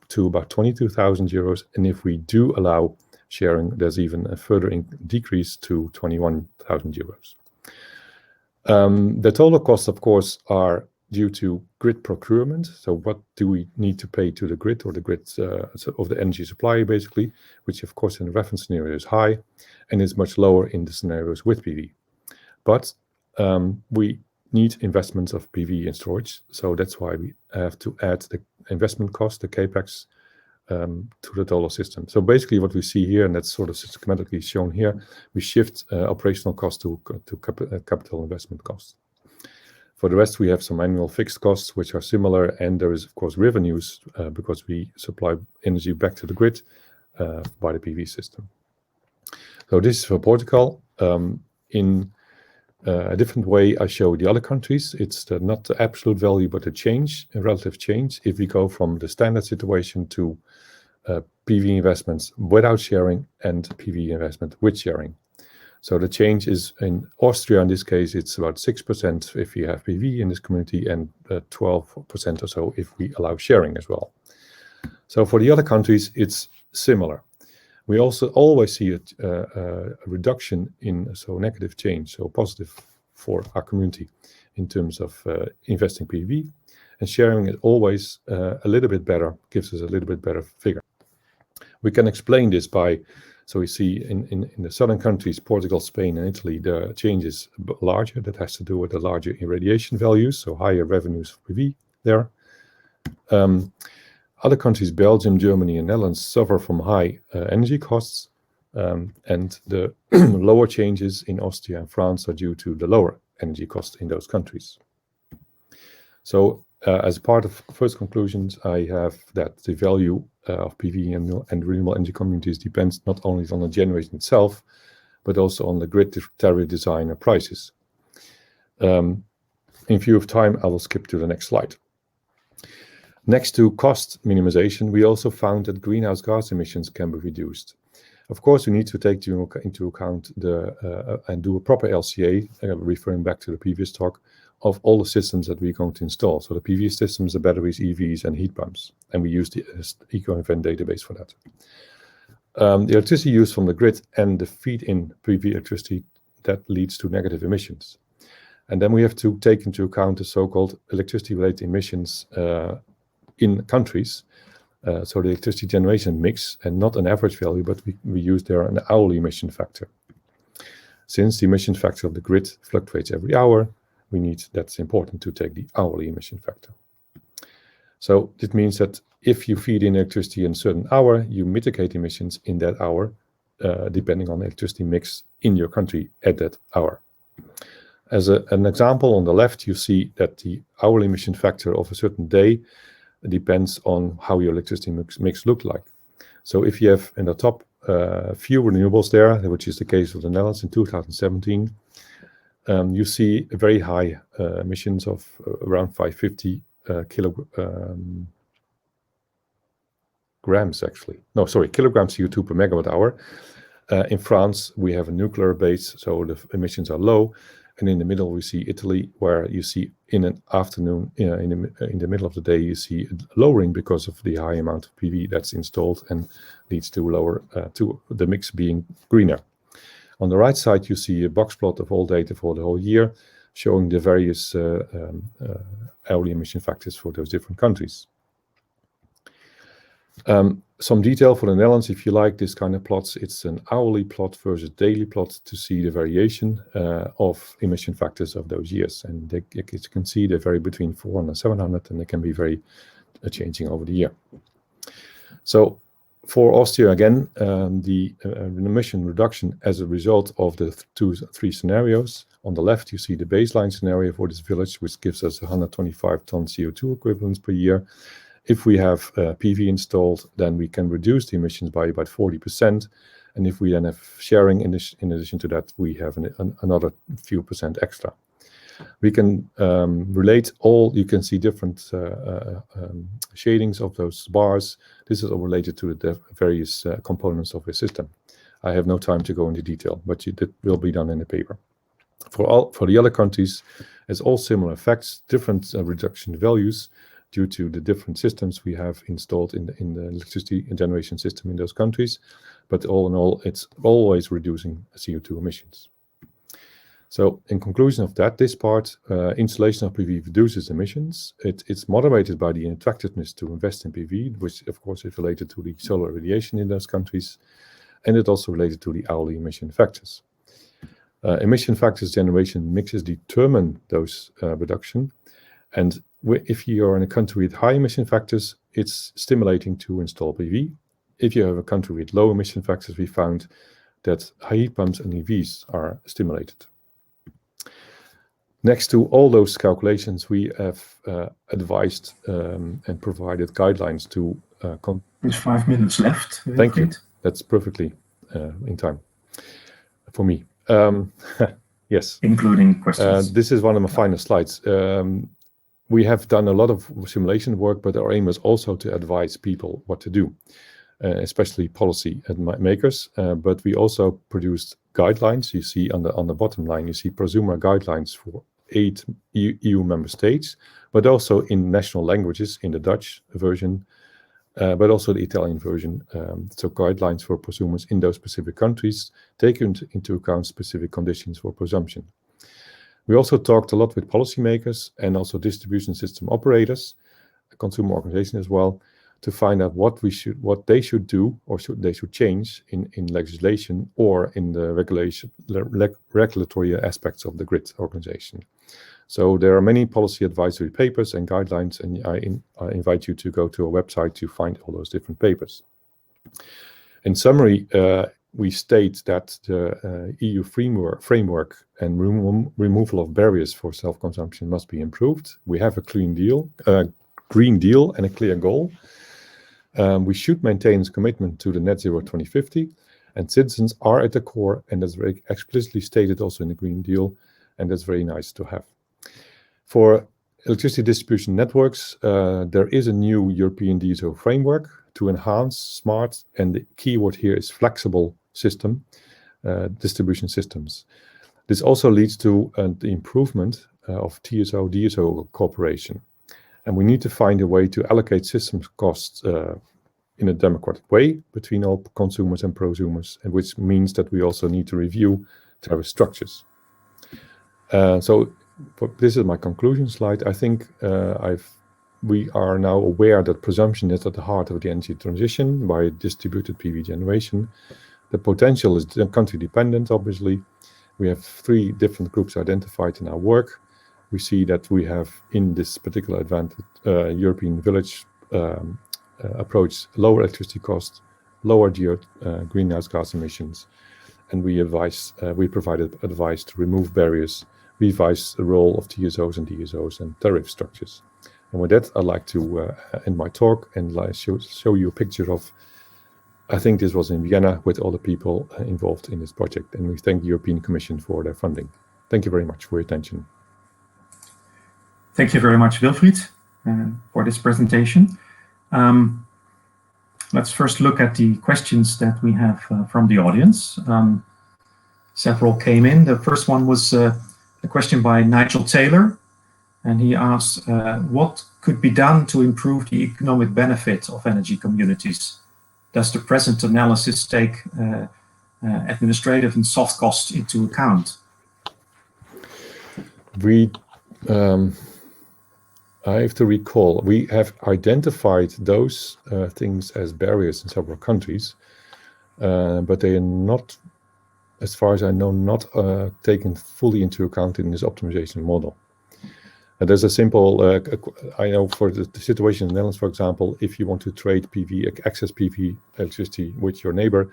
to about 22,000 euros. And if we do allow sharing, there's even a further decrease to 21,000 euros. The total costs, of course, are due to grid procurement. So what do we need to pay to the grid, or the grid of the energy supplier, basically, which, of course, in the reference scenario is high and is much lower in the scenarios with PV. But we need investments of PV and storage. So that's why we have to add the investment cost, the capex, to the total system. So basically what we see here, and that's sort of systematically shown here, we shift operational cost to capital investment costs. For the rest, we have some annual fixed costs, which are similar, and there is, of course, revenues because we supply energy back to the grid by the PV system. So this is for Portugal. In a different way, I show the other countries. It's not the absolute value, but a relative change. If we go from the standard situation to PV investments without sharing and PV investment with sharing. So the change is in Austria, in this case, it's about 6% if you have PV in this community, and 12% or so if we allow sharing as well. So for the other countries, it's similar. We also always see a reduction in negative change, so positive for our community in terms of investing PV, and sharing is always a little bit better, gives us a little bit better figure. We can explain this by, so we see in the southern countries, Portugal, Spain, and Italy, the change is larger. That has to do with the larger irradiation values, so higher revenues for PV there. Other countries, Belgium, Germany, and Netherlands, suffer from high energy costs, and the lower changes in Austria and France are due to the lower energy costs in those countries. So as part of first conclusions, I have that the value of PV and renewable energy communities depends not only on the generation itself, but also on the grid tariff design and prices. In view of time, I will skip to the next slide. Next to cost minimization, we also found that greenhouse gas emissions can be reduced. Of course, we need to take into account and do a proper LCA, referring back to the previous talk, of all the systems that we're going to install. So the PV systems, the batteries, EVs, and heat pumps. And we use the eco-event database for that. The electricity used from the grid and the feed-in PV electricity, that leads to negative emissions. And then we have to take into account the so-called electricity-related emissions in countries, so the electricity generation mix, and not an average value, but we use there an hourly emission factor. Since the emission factor of the grid fluctuates every hour, that's important to take the hourly emission factor. So this means that if you feed in electricity in a certain hour, you mitigate emissions in that hour, depending on the electricity mix in your country at that hour. As an example, on the left, you see that the hourly emission factor of a certain day depends on how your electricity mix look like. So if you have in the top few renewables there, which is the case of the Netherlands in 2017, you see very high emissions of around 550 kilogram. grams actually. No, sorry, kilograms CO2 per megawatt hour. In France, we have a nuclear base, so the emissions are low. And in the middle, we see Italy, where you see in an afternoon, in the middle of the day, you see a lowering because of the high amount of PV that's installed and leads to lower, to the mix being greener. On the right side, you see a box plot of all data for the whole year, showing the various hourly emission factors for those different countries. Some detail for the Netherlands, if you like this kind of plots, it's an hourly plot versus daily plot to see the variation of emission factors of those years. And as you can see, they vary between 400 and 700, and they can be very changing over the year. So for Austria, again, the emission reduction as a result of the three scenarios. On the left, you see the baseline scenario for this village, which gives us 125 tons CO2 equivalents per year. If we have PV installed, then we can reduce the emissions by about 40%. And if we then have sharing in addition to that, we have another few percent extra. We can relate all, you can see different shadings of those bars. This is all related to the various components of a system. I have no time to go into detail, but it will be done in the paper. For the other countries, it's all similar effects, different reduction values, due to the different systems we have installed in the electricity generation system in those countries. But all in all, it's always reducing CO2 emissions. So in conclusion of that, this part, installation of PV reduces emissions. It's moderated by the attractiveness to invest in PV, which of course is related to the solar radiation in those countries. And it also related to the hourly emission factors. Emission factors generation mixes determine those reduction. And if you are in a country with high emission factors, it's stimulating to install PV. If you have a country with low emission factors, we found that heat pumps and EVs are stimulated. Next to all those calculations, we have advised and provided guidelines to... There's 5 minutes left. Thank you. That's perfectly in time for me. Yes. Including questions. This is one of my final slides. We have done a lot of simulation work, but our aim is also to advise people what to do, especially policy makers. But we also produced guidelines. You see on the bottom line, you see prosumer guidelines for 8 EU member states, but also in national languages, in the Dutch version, but also the Italian version. So guidelines for prosumers in those specific countries, taking into account specific conditions for presumption. We also talked a lot with policymakers and also distribution system operators, consumer organizations as well, to find out what they should do or they should change in legislation or in the regulatory aspects of the grid organization. So there are many policy advisory papers and guidelines, and I invite you to go to our website to find all those different papers. In summary, we state that the EU framework and removal of barriers for self-consumption must be improved. We have a Green Deal and a clear goal. We should maintain its commitment to the net zero 2050, and citizens are at the core, and that's very explicitly stated also in the Green Deal, and that's very nice to have. For electricity distribution networks, there is a new European DSO framework to enhance smart, and the key word here is flexible distribution systems. This also leads to the improvement of TSO-DSO cooperation. And we need to find a way to allocate systems costs in a democratic way between all consumers and prosumers, and which means that we also need to review tariff structures. So this is my conclusion slide. I think we are now aware that presumption is at the heart of the energy transition by distributed PV generation. The potential is country dependent, obviously. We have 3 different groups identified in our work. We see that we have in this particular European village approach lower electricity costs, lower greenhouse gas emissions, and we provided advice to remove barriers, revise the role of TSOs and DSOs and tariff structures. And with that, I'd like to end my talk and show you a picture of, I think this was in Vienna, with all the people involved in this project. And we thank the European Commission for their funding. Thank you very much for your attention. Thank you very much, Wilfried, for this presentation. let's first look at the questions that we have from the audience. Several came in. The first one was a question by Nigel Taylor, and he asked, what could be done to improve the economic benefit of energy communities? Does the present analysis take administrative and soft costs into account? I have to recall, we have identified those things as barriers in several countries, but they are not, as far as I know, not taken fully into account in this optimization model. And there's a simple, I know for the situation in the Netherlands, for example, if you want to trade access PV electricity with your neighbor,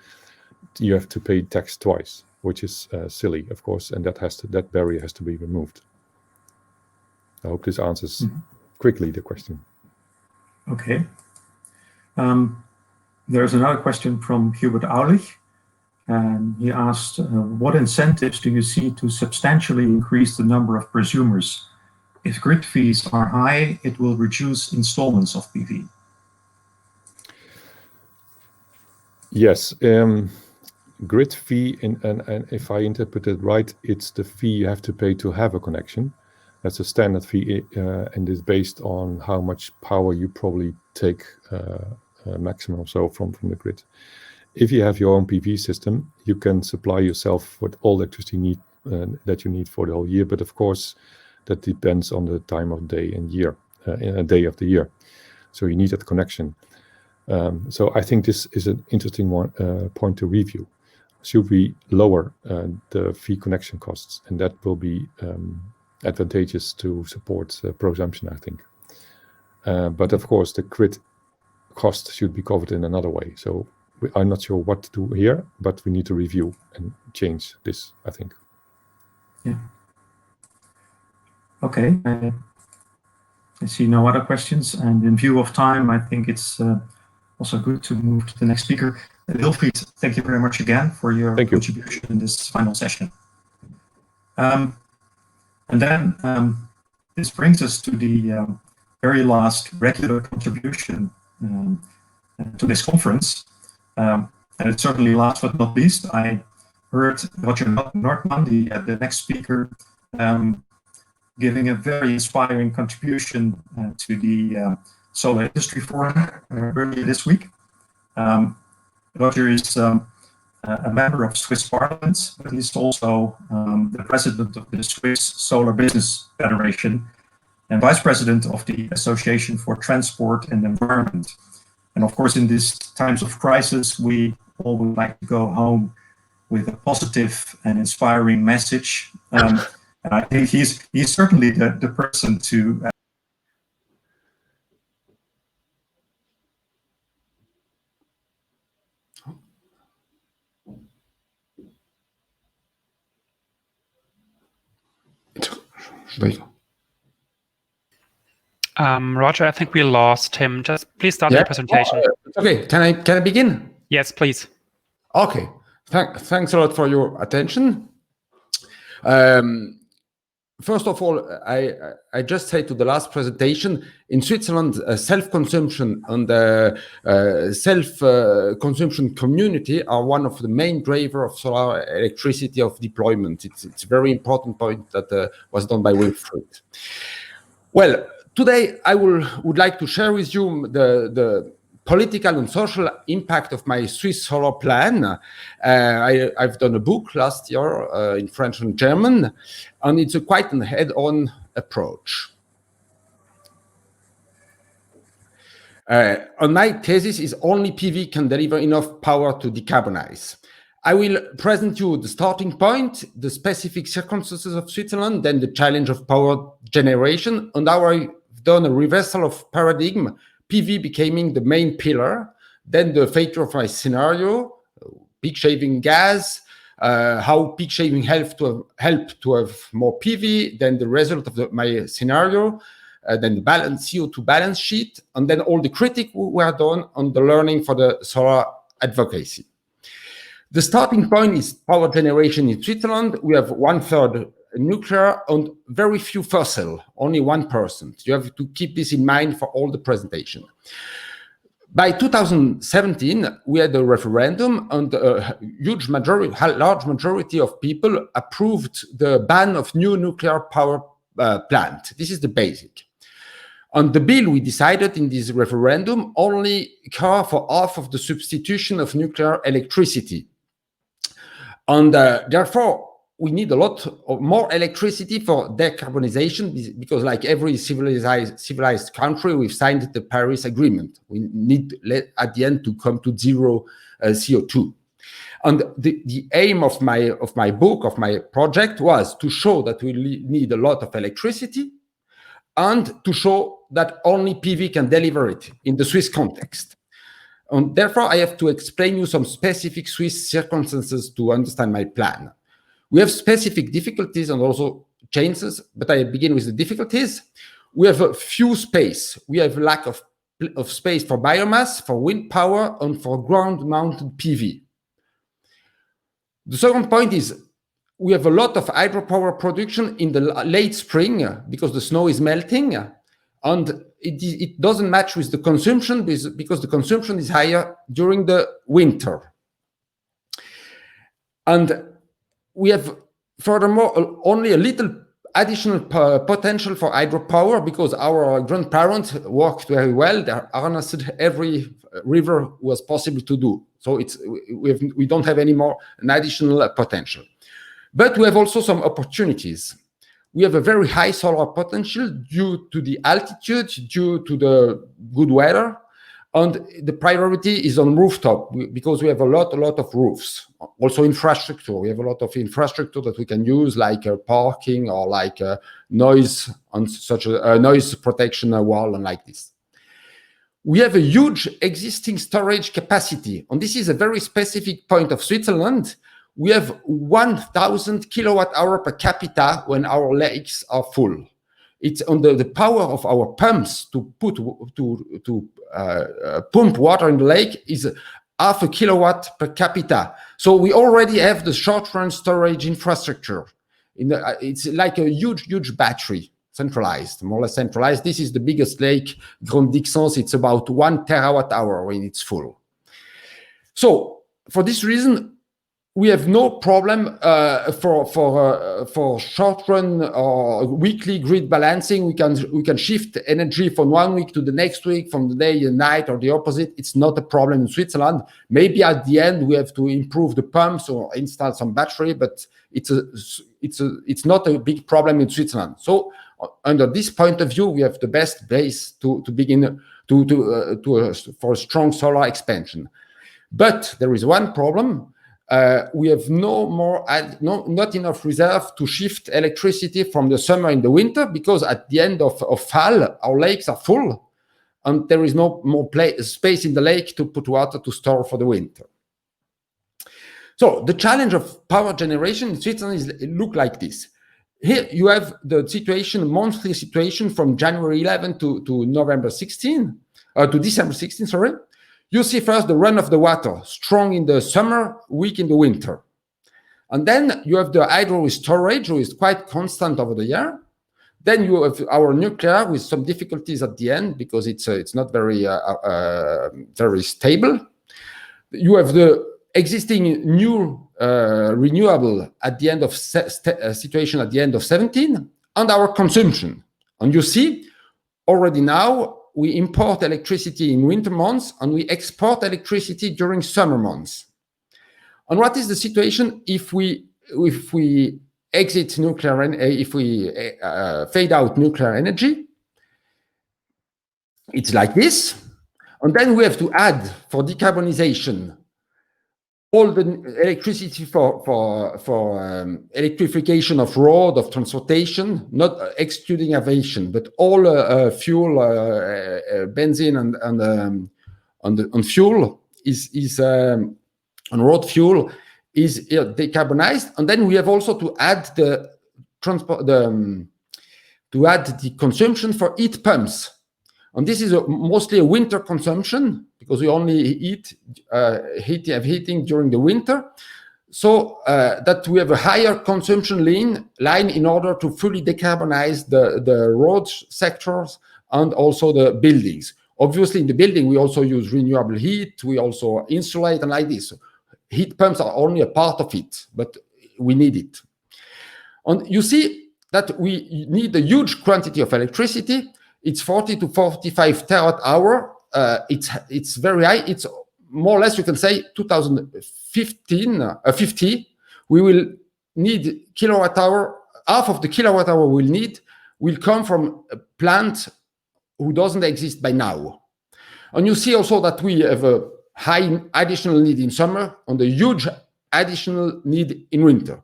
you have to pay tax twice, which is silly, of course, and that barrier has to be removed. I hope this answers quickly the question. Okay. There's another question from Hubert Aulich, and he asked, what incentives do you see to substantially increase the number of prosumers? If grid fees are high, it will reduce installments of PV. Yes, grid fee, and if I interpret it right, it's the fee you have to pay to have a connection. That's a standard fee, and is based on how much power you probably take maximum so from the grid. If you have your own PV system, you can supply yourself with all electricity that you need for the whole year. But of course, that depends on the time of day and year, in a day of the year. So you need that connection. So I think this is an interesting point to review. Should we lower the fee connection costs? And that will be advantageous to support prosumption, I think. But of course, the grid cost should be covered in another way. So I'm not sure what to do here, but we need to review and change this, I think. Yeah. Okay. I see no other questions. And in view of time, I think it's also good to move to the next speaker. Wilfried, thank you very much again for your contribution in this final session. And then this brings us to the very last regular contribution to this conference. And it's certainly last but not least, I heard Roger Nordman, the next speaker, giving a very inspiring contribution to the Solar Industry Forum earlier this week. Roger is a member of Swiss Parliament, but he's also the president of the Swiss Solar Business Federation and vice president of the Association for Transport and Environment. And of course, in these times of crisis, we all would like to go home with a positive and inspiring message. And I think he's certainly the person to Roger, I think we lost him. Just please start your presentation. Okay, can I begin? Yes, please. Okay, thanks a lot for your attention. First of all, I just say to the last presentation, in Switzerland, self-consumption and self-consumption community are one of the main drivers of solar electricity of deployment. It's a very important point that was done by Wilfried. Well, today I would like to share with you the political and social impact of my Swiss solar plan. I've done a book last year in French and German, and it's quite a head-on approach. On my thesis is only PV can deliver enough power to decarbonize. I will present you the starting point, the specific circumstances of Switzerland, then the challenge of power generation, and how I've done a reversal of paradigm, PV becoming the main pillar, then the feature of my scenario, peak shaving gas, how peak shaving help to have more PV, then the result of my scenario, then the CO2 balance sheet, and then all the critiques were done on the learning for the solar advocacy. The starting point is power generation in Switzerland. We have 1/3 nuclear and very few fossil, only 1%. You have to keep this in mind for all the presentation. By 2017, we had a referendum, and a large majority of people approved the ban of new nuclear power plant. This is the basic. On the bill, we decided in this referendum only care for half of the substitution of nuclear electricity. And therefore, we need a lot of more electricity for decarbonization, because like every civilized country, we've signed the Paris Agreement. We need at the end to come to zero CO2. And the aim of my book, of my project, was to show that we need a lot of electricity, and to show that only PV can deliver it in the Swiss context. And therefore, I have to explain you some specific Swiss circumstances to understand my plan. We have specific difficulties and also chances, but I begin with the difficulties. We have a few space. We have lack of space for biomass, for wind power, and for ground-mounted PV. The second point is we have a lot of hydropower production in the late spring because the snow is melting, and it doesn't match with the consumption because the consumption is higher during the winter. And we have, furthermore, only a little additional potential for hydropower because our grandparents worked very well. They harnessed every river was possible to do. So we don't have any more an additional potential. But we have also some opportunities. We have a very high solar potential due to the altitude, due to the good weather, and the priority is on rooftop because we have a lot of roofs. Also infrastructure. We have a lot of infrastructure that we can use, like parking or like noise on such a noise protection wall and like this. We have a huge existing storage capacity, and this is a very specific point of Switzerland. We have 1,000 kilowatt hour per capita when our lakes are full. It's under the power of our pumps to pump water in the lake is 0.5 kilowatt per capita. So we already have the short-run storage infrastructure. It's like a huge battery, centralized, more or less centralized. This is the biggest lake, Grand Dixence. It's about 1 terawatt hour when it's full. So for this reason, we have no problem for short-run or weekly grid balancing. We can shift energy from one week to the next week, from the day and night, or the opposite. It's not a problem in Switzerland. Maybe at the end we have to improve the pumps or install some battery, but it's not a big problem in Switzerland. So under this point of view, we have the best base to begin for a strong solar expansion. But there is one problem. We have not enough reserve to shift electricity from the summer in the winter, because at the end of fall, our lakes are full and there is no more space in the lake to put water to store for the winter. So the challenge of power generation in Switzerland look like this. Here you have the monthly situation from January 11 to November 16, to December 16, sorry. You see first the run of the water, strong in the summer, weak in the winter. And then you have the hydro storage, which is quite constant over the year. Then you have our nuclear with some difficulties at the end because it's not very stable. You have the existing new renewable at the end of situation at the end of 17, and our consumption. And you see already now, we import electricity in winter months and we export electricity during summer months. And what is the situation if we exit nuclear and if we fade out nuclear energy? It's like this. And then we have to add for decarbonization all the electricity for electrification of road, of transportation, not excluding aviation, but all fuel, benzene and fuel is on road fuel is decarbonized. And then we have also to add the consumption for heat pumps. And this is mostly a winter consumption because we only have heating during the winter. So that we have a higher consumption line in order to fully decarbonize the road sectors and also the buildings. Obviously, in the building, we also use renewable heat. We also insulate and like this. Heat pumps are only a part of it, but we need it. And you see that we need a huge quantity of electricity. It's 40 to 45 terawatt hour. It's very high. It's more or less, you can say, 2050, we will need kilowatt hour. Half of the kilowatt hour we'll need will come from a plant who doesn't exist by now. And you see also that we have a high additional need in summer and a huge additional need in winter.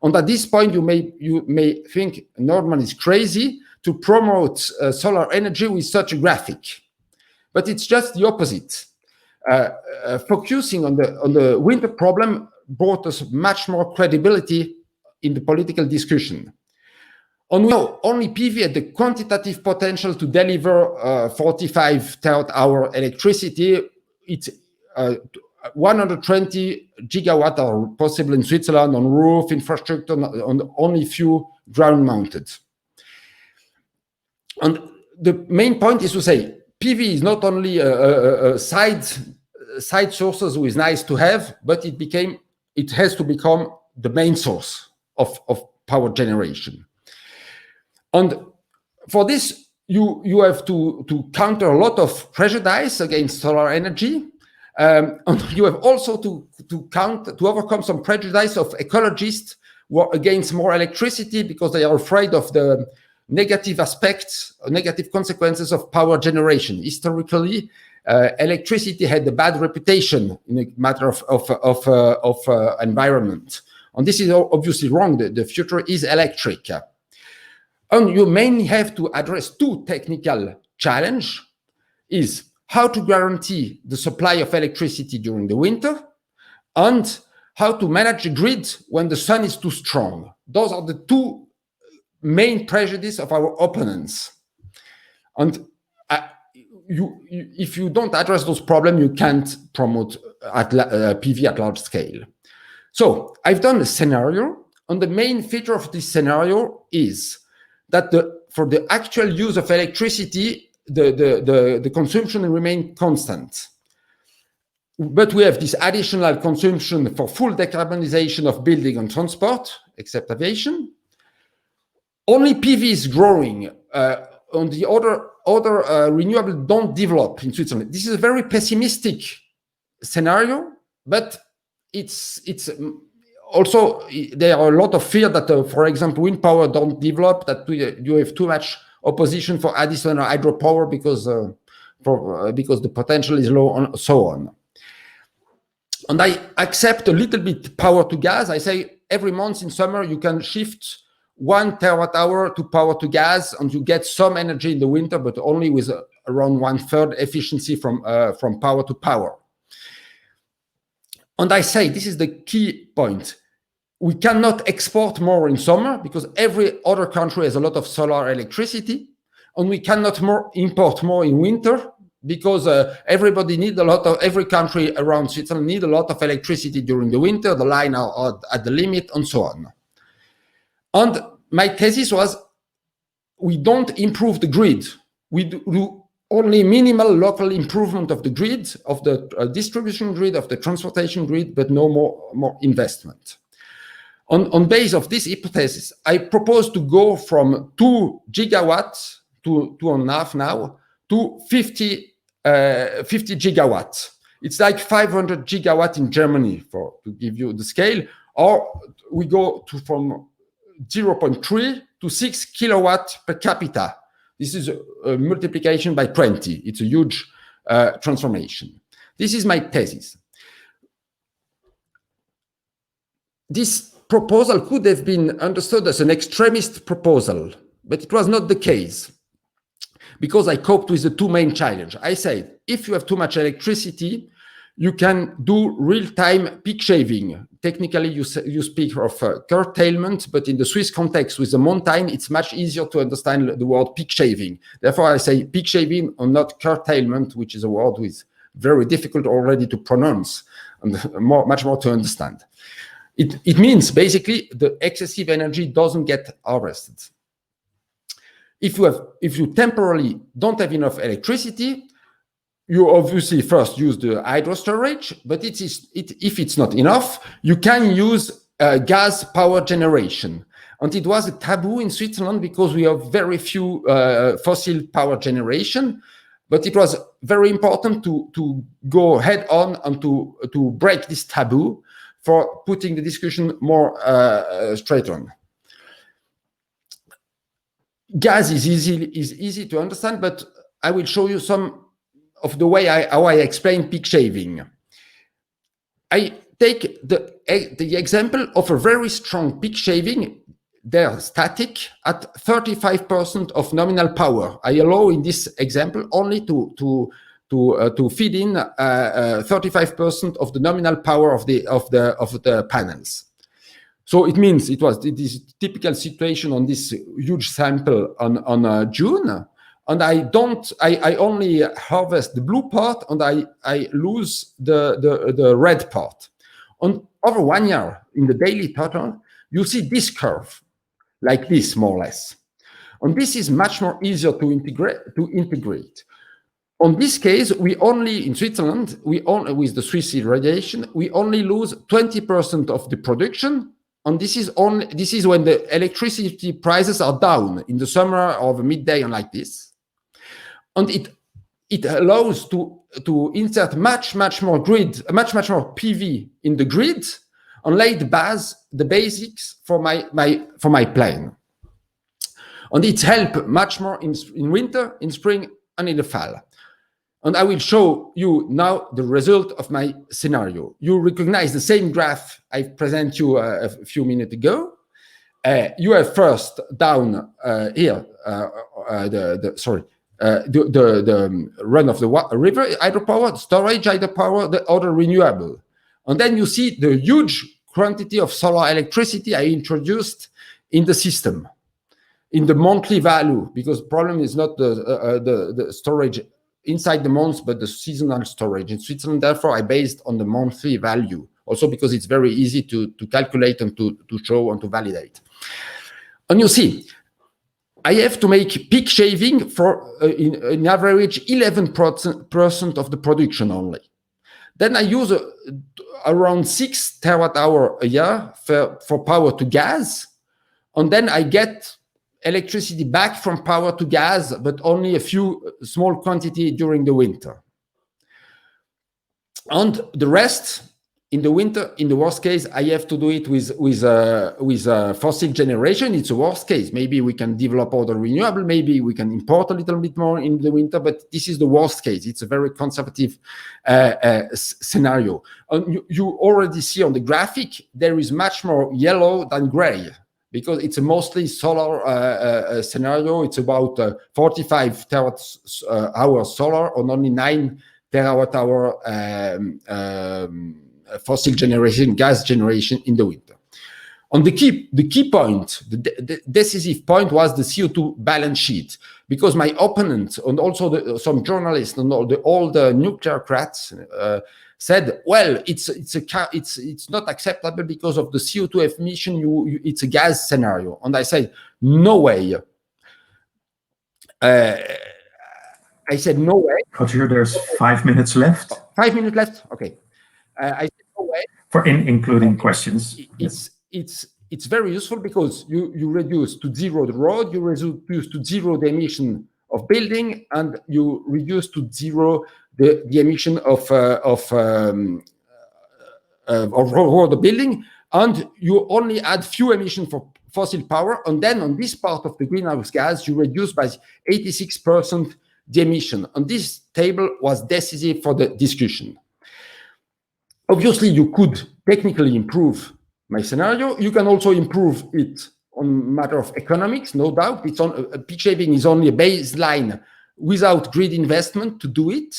And at this point, you may think Nordman is crazy to promote solar energy with such a graphic, but it's just the opposite. Focusing on the winter problem brought us much more credibility in the political discussion. And we know only PV had the quantitative potential to deliver 45 terawatt hour electricity. It's 120 gigawatt are possible in Switzerland on roof infrastructure, on only few ground mounted. And the main point is to say PV is not only a side sources which is nice to have, but it has to become the main source of power generation. And for this, you have to counter a lot of prejudice against solar energy. And you have also to overcome some prejudice of ecologists who are against more electricity because they are afraid of the negative aspects, negative consequences of power generation. Historically, electricity had a bad reputation in a matter of environment. And this is obviously wrong. The future is electric. And you mainly have to address two technical challenges, is how to guarantee the supply of electricity during the winter and how to manage the grid when the sun is too strong. Those are the two main prejudices of our opponents. And if you don't address those problems, you can't promote PV at large scale. So I've done a scenario, and the main feature of this scenario is that for the actual use of electricity, the consumption remains constant. But we have this additional consumption for full decarbonization of building and transport, except aviation. Only PV is growing. On the other renewables don't develop in Switzerland. This is a very pessimistic scenario, but it's also there are a lot of fear that, for example, wind power don't develop, that you have too much opposition for additional hydropower because the potential is low, and so on. And I accept a little bit power to gas. I say every month in summer you can shift 1 terawatt hour to power to gas, and you get some energy in the winter, but only with around 1/3 efficiency from power to power. And I say this is the key point. We cannot export more in summer because every other country has a lot of solar electricity, and we cannot import more in winter because every country around Switzerland need a lot of electricity during the winter. The lines are at the limit, and so on. And my thesis was, we don't improve the grid. We do only minimal local improvement of the grid, of the distribution grid, of the transportation grid, but no more investment. On base of this hypothesis, I propose to go from 2 gigawatts to 2.5 now to 50 gigawatts. It's like 500 gigawatts in Germany, to give you the scale, or we go from 0.3 to 6 kilowatts per capita. This is a multiplication by 20. It's a huge transformation. This is my thesis. This proposal could have been understood as an extremist proposal, but it was not the case, because I coped with the two main challenges. I said, if you have too much electricity, you can do real-time peak shaving. Technically, you speak of curtailment, but in the Swiss context with the mountain, it's much easier to understand the word peak shaving. Therefore, I say peak shaving and not curtailment, which is a word which is very difficult already to pronounce and much more to understand. It means basically the excessive energy doesn't get harvested. If you temporarily don't have enough electricity, you obviously first use the hydro storage, but if it's not enough, you can use gas power generation. And it was a taboo in Switzerland because we have very few fossil power generation, but it was very important to go head on and to break this taboo for putting the discussion more straight on. Gas is easy to understand, but I will show you some of the way how I explain peak shaving. I take the example of a very strong peak shaving. They're static at 35% of nominal power. I allow in this example only to feed in 35% of the nominal power of the panels. So it means it is a typical situation on this huge sample on June. And I only harvest the blue part and I lose the red part. And over 1 year in the daily total, you see this curve like this, more or less. And this is much more easier to integrate. On this case, in Switzerland, with the Swiss irradiation, we only lose 20% of the production. And this is when the electricity prices are down in the summer or the midday and like this. And it allows to insert much more PV in the grid and lay the basics for my plane. And it helps much more in winter, in spring, and in the fall. And I will show you now the result of my scenario. You recognize the same graph I presented you a few minutes ago. You have first down here the run of the river hydropower, storage hydropower, the other renewable. And then you see the huge quantity of solar electricity I introduced in the system, in the monthly value, because the problem is not the storage inside the months, but the seasonal storage. In Switzerland, therefore, I based on the monthly value, also because it's very easy to calculate and to show and to validate. And you see, I have to make peak shaving for, in average, 11% of the production only. Then I use around 6 terawatt-hour a year for power to gas, and then I get electricity back from power to gas, but only a few small quantity during the winter. And the rest in the winter, in the worst case, I have to do it with fossil generation. It's a worst case. Maybe we can develop other renewable. Maybe we can import a little bit more in the winter, but this is the worst case. It's a very conservative scenario. And you already see on the graphic, there is much more yellow than gray, because it's a mostly solar scenario. It's about 45 terawatt-hour solar and only 9 terawatt-hour fossil generation, gas generation in the winter. On the key point, the decisive point was the CO2 balance sheet, because my opponent and also some journalists and all the nuclear crats said, well, it's not acceptable because of the CO2 emission. It's a gas scenario, and I said, no way. I said, no way. Roger, there's 5 minutes left. 5 minutes left. Okay. I said, no way. For including questions. It's very useful because you reduce to zero the road, you reduce to zero the emission of building, and you reduce to zero the emission of the building, and you only add few emission for fossil power, and then on this part of the greenhouse gas, you reduce by 86% the emission. And this table was decisive for the discussion. Obviously, you could technically improve my scenario. You can also improve it on matter of economics, no doubt. Peak shaving is only a baseline without grid investment to do it.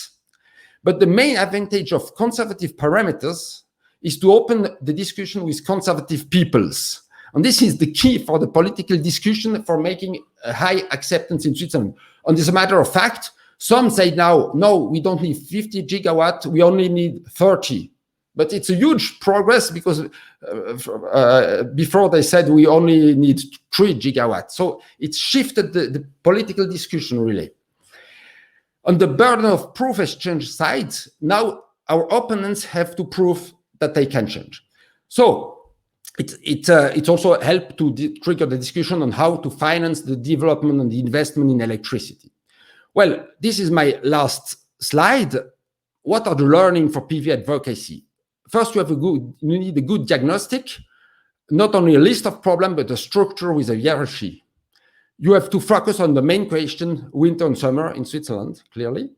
But the main advantage of conservative parameters is to open the discussion with conservative peoples. And this is the key for the political discussion for making a high acceptance in Switzerland. And as a matter of fact, some say now, no, we don't need 50 gigawatt, we only need 30. But it's a huge progress because before they said we only need 3 gigawatts. So it shifted the political discussion really. On the burden of proof exchange side, now our opponents have to prove that they can change. So it also helped to trigger the discussion on how to finance the development and the investment in electricity. Well, this is my last slide. What are the learning for PV advocacy? First, you need a good diagnostic, not only a list of problems, but a structure with a hierarchy. You have to focus on the main question, winter and summer in Switzerland, clearly.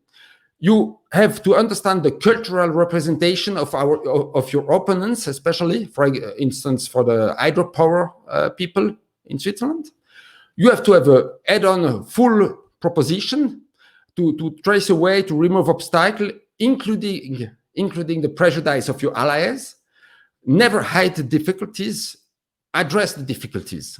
You have to understand the cultural representation of your opponents, especially, for instance, for the hydropower people in Switzerland. You have to have a head-on full proposition to trace a way to remove obstacles, including the prejudice of your allies. Never hide the difficulties, address the difficulties,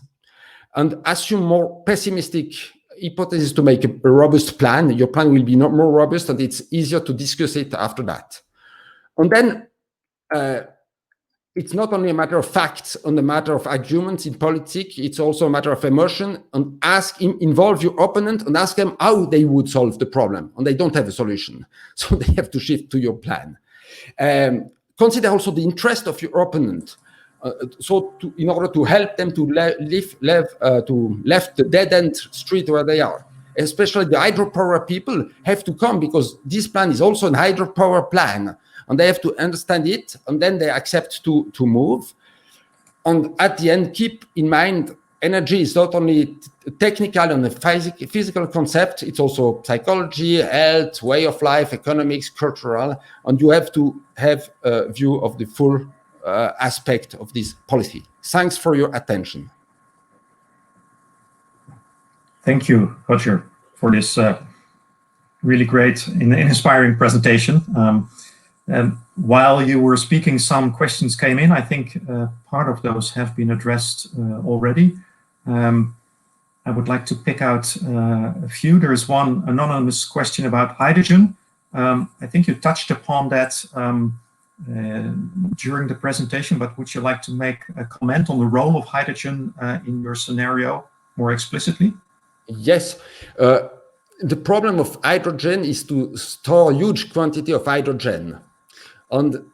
and assume more pessimistic hypothesis to make a robust plan. Your plan will be not more robust, and it's easier to discuss it after that. And then it's not only a matter of facts and a matter of arguments in politics, it's also a matter of emotion, and involve your opponent and ask them how they would solve the problem, and they don't have a solution. So they have to shift to your plan. Consider also the interest of your opponent. In order to help them to left the dead-end street where they are. Especially the hydropower people have to come, because this plan is also an hydropower plan, and they have to understand it, and then they accept to move. And at the end, keep in mind, energy is not only technical and a physical concept, it's also psychology, health, way of life, economics, cultural, and you have to have a view of the full aspect of this policy. Thanks for your attention. Thank you, Roger, for this really great and inspiring presentation. And while you were speaking, some questions came in. I think part of those have been addressed already. I would like to pick out a few. There is one anonymous question about hydrogen. I think you touched upon that during the presentation, but would you like to make a comment on the role of hydrogen in your scenario more explicitly? Yes. The problem of hydrogen is to store huge quantity of hydrogen. And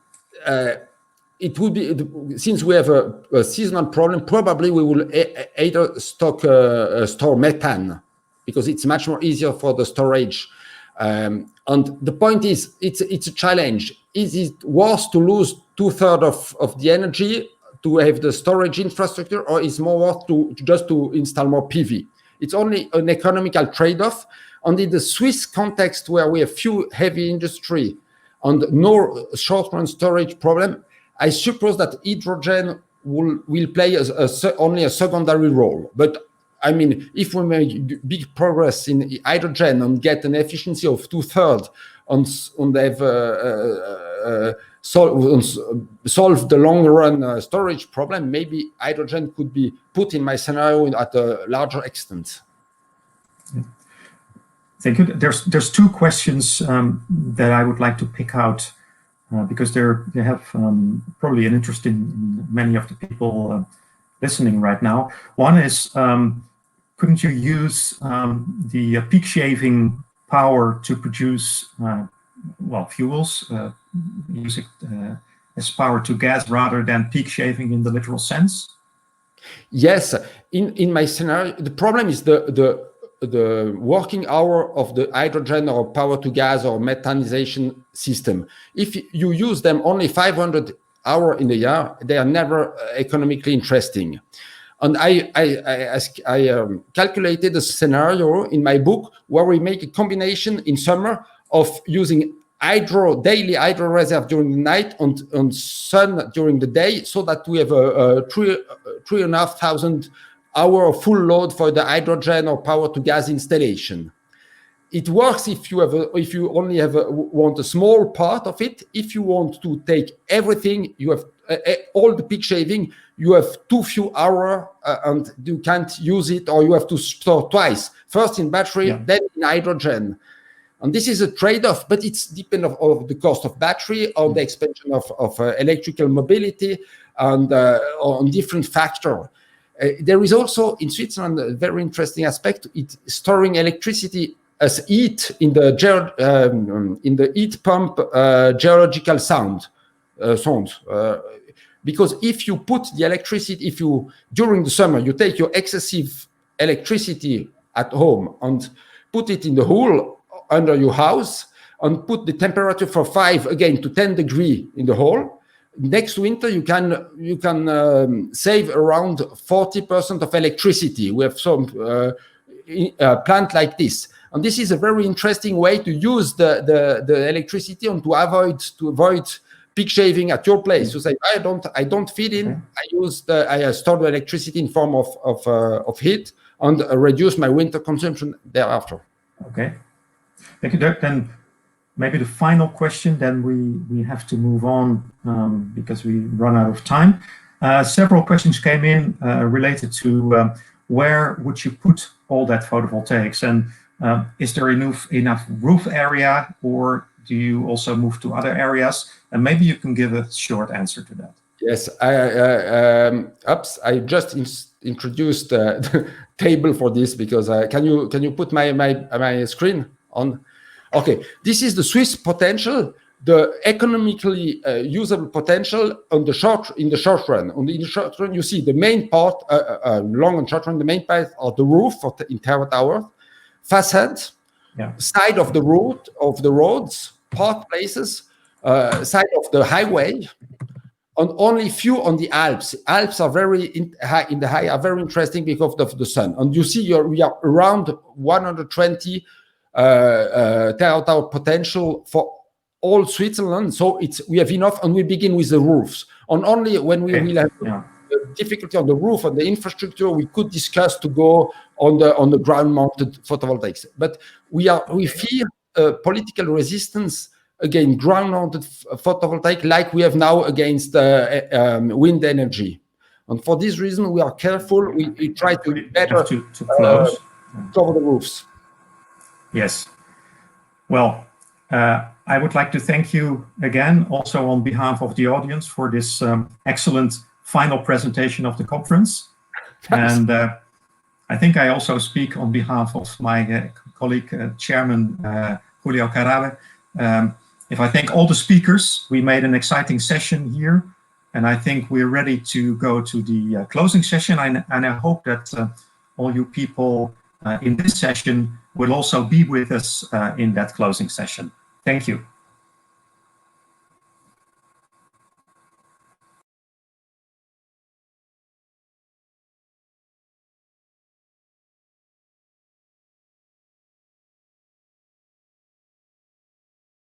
it would be, since we have a seasonal problem, probably we will either store methane, because it's much more easier for the storage. And the point is, it's a challenge. Is it worth to lose 2/3 of the energy to have the storage infrastructure, or is more worth to just to install more PV? It's only an economical trade-off. And in the Swiss context, where we have few heavy industry and no short-run storage problem, I suppose that hydrogen will play only a secondary role. But I mean, if we make big progress in hydrogen and get an efficiency of 2/3 and have solve the long-run storage problem, maybe hydrogen could be put in my scenario at a larger extent. Yeah. Thank you. There's two questions that I would like to pick out because they have probably an interest in many of the people listening right now. One is, couldn't you use the peak shaving power to produce fuels, use it as power to gas rather than peak shaving in the literal sense? Yes, in my scenario, the problem is the working hour of the hydrogen or power to gas or methanization system. If you use them only 500 hours in a year, they are never economically interesting. And I calculated a scenario in my book where we make a combination in summer of using daily hydro reserve during the night and sun during the day, so that we have a 3,500 hour full load for the hydrogen or power to gas installation. It works if you only want a small part of it. If you want to take everything, you have all the peak shaving, you have too few hours and you can't use it, or you have to store twice, first in battery, then in hydrogen. And this is a trade-off, but it's dependent on the cost of battery, on the expansion of electrical mobility, and on different factors. There is also in Switzerland a very interesting aspect. It's storing electricity as heat in the heat pump geological sounds. Because if you put the electricity, during the summer you take your excessive electricity at home and put it in the hole under your house and put the temperature for 5 again to 10 degrees in the hole, next winter you can save around 40% of electricity. We have some plant like this, and this is a very interesting way to use the electricity and to avoid peak shaving at your place. You say, I don't feed in. I store the electricity in form of heat and reduce my winter consumption thereafter. Okay, thank you, Dirk. Then maybe the final question. Then we have to move on because we run out of time. Several questions came in related to where would you put all that photovoltaics, and is there enough roof area, or do you also move to other areas? And maybe you can give a short answer to that. Yes, I just introduced the table for this because can you put my screen on? Okay, this is the Swiss potential, the economically usable potential in the short run. In the short run, you see the main part, long and short run. The main part are the roof in tower, facade, side of the roads, park places, side of the highway, and only few on the Alps. Alps are very high, are very interesting because of the sun. And you see, we are around 120 terawatt-hour potential for all Switzerland. So we have enough, and we begin with the roofs. And only when we will have difficulty on the roof and the infrastructure, we could discuss to go on the ground-mounted photovoltaics. But we fear political resistance against ground-mounted photovoltaic, like we have now against wind energy. And for this reason, we are careful. We try to better to close cover the roofs. Yes. Well, I would like to thank you again, also on behalf of the audience, for this excellent final presentation of the conference. And I think I also speak on behalf of my colleague, Chairman Julio Carrale. If I thank all the speakers, we made an exciting session here, and I think we're ready to go to the closing session. And I hope that all you people in this session will also be with us in that closing session. Thank you.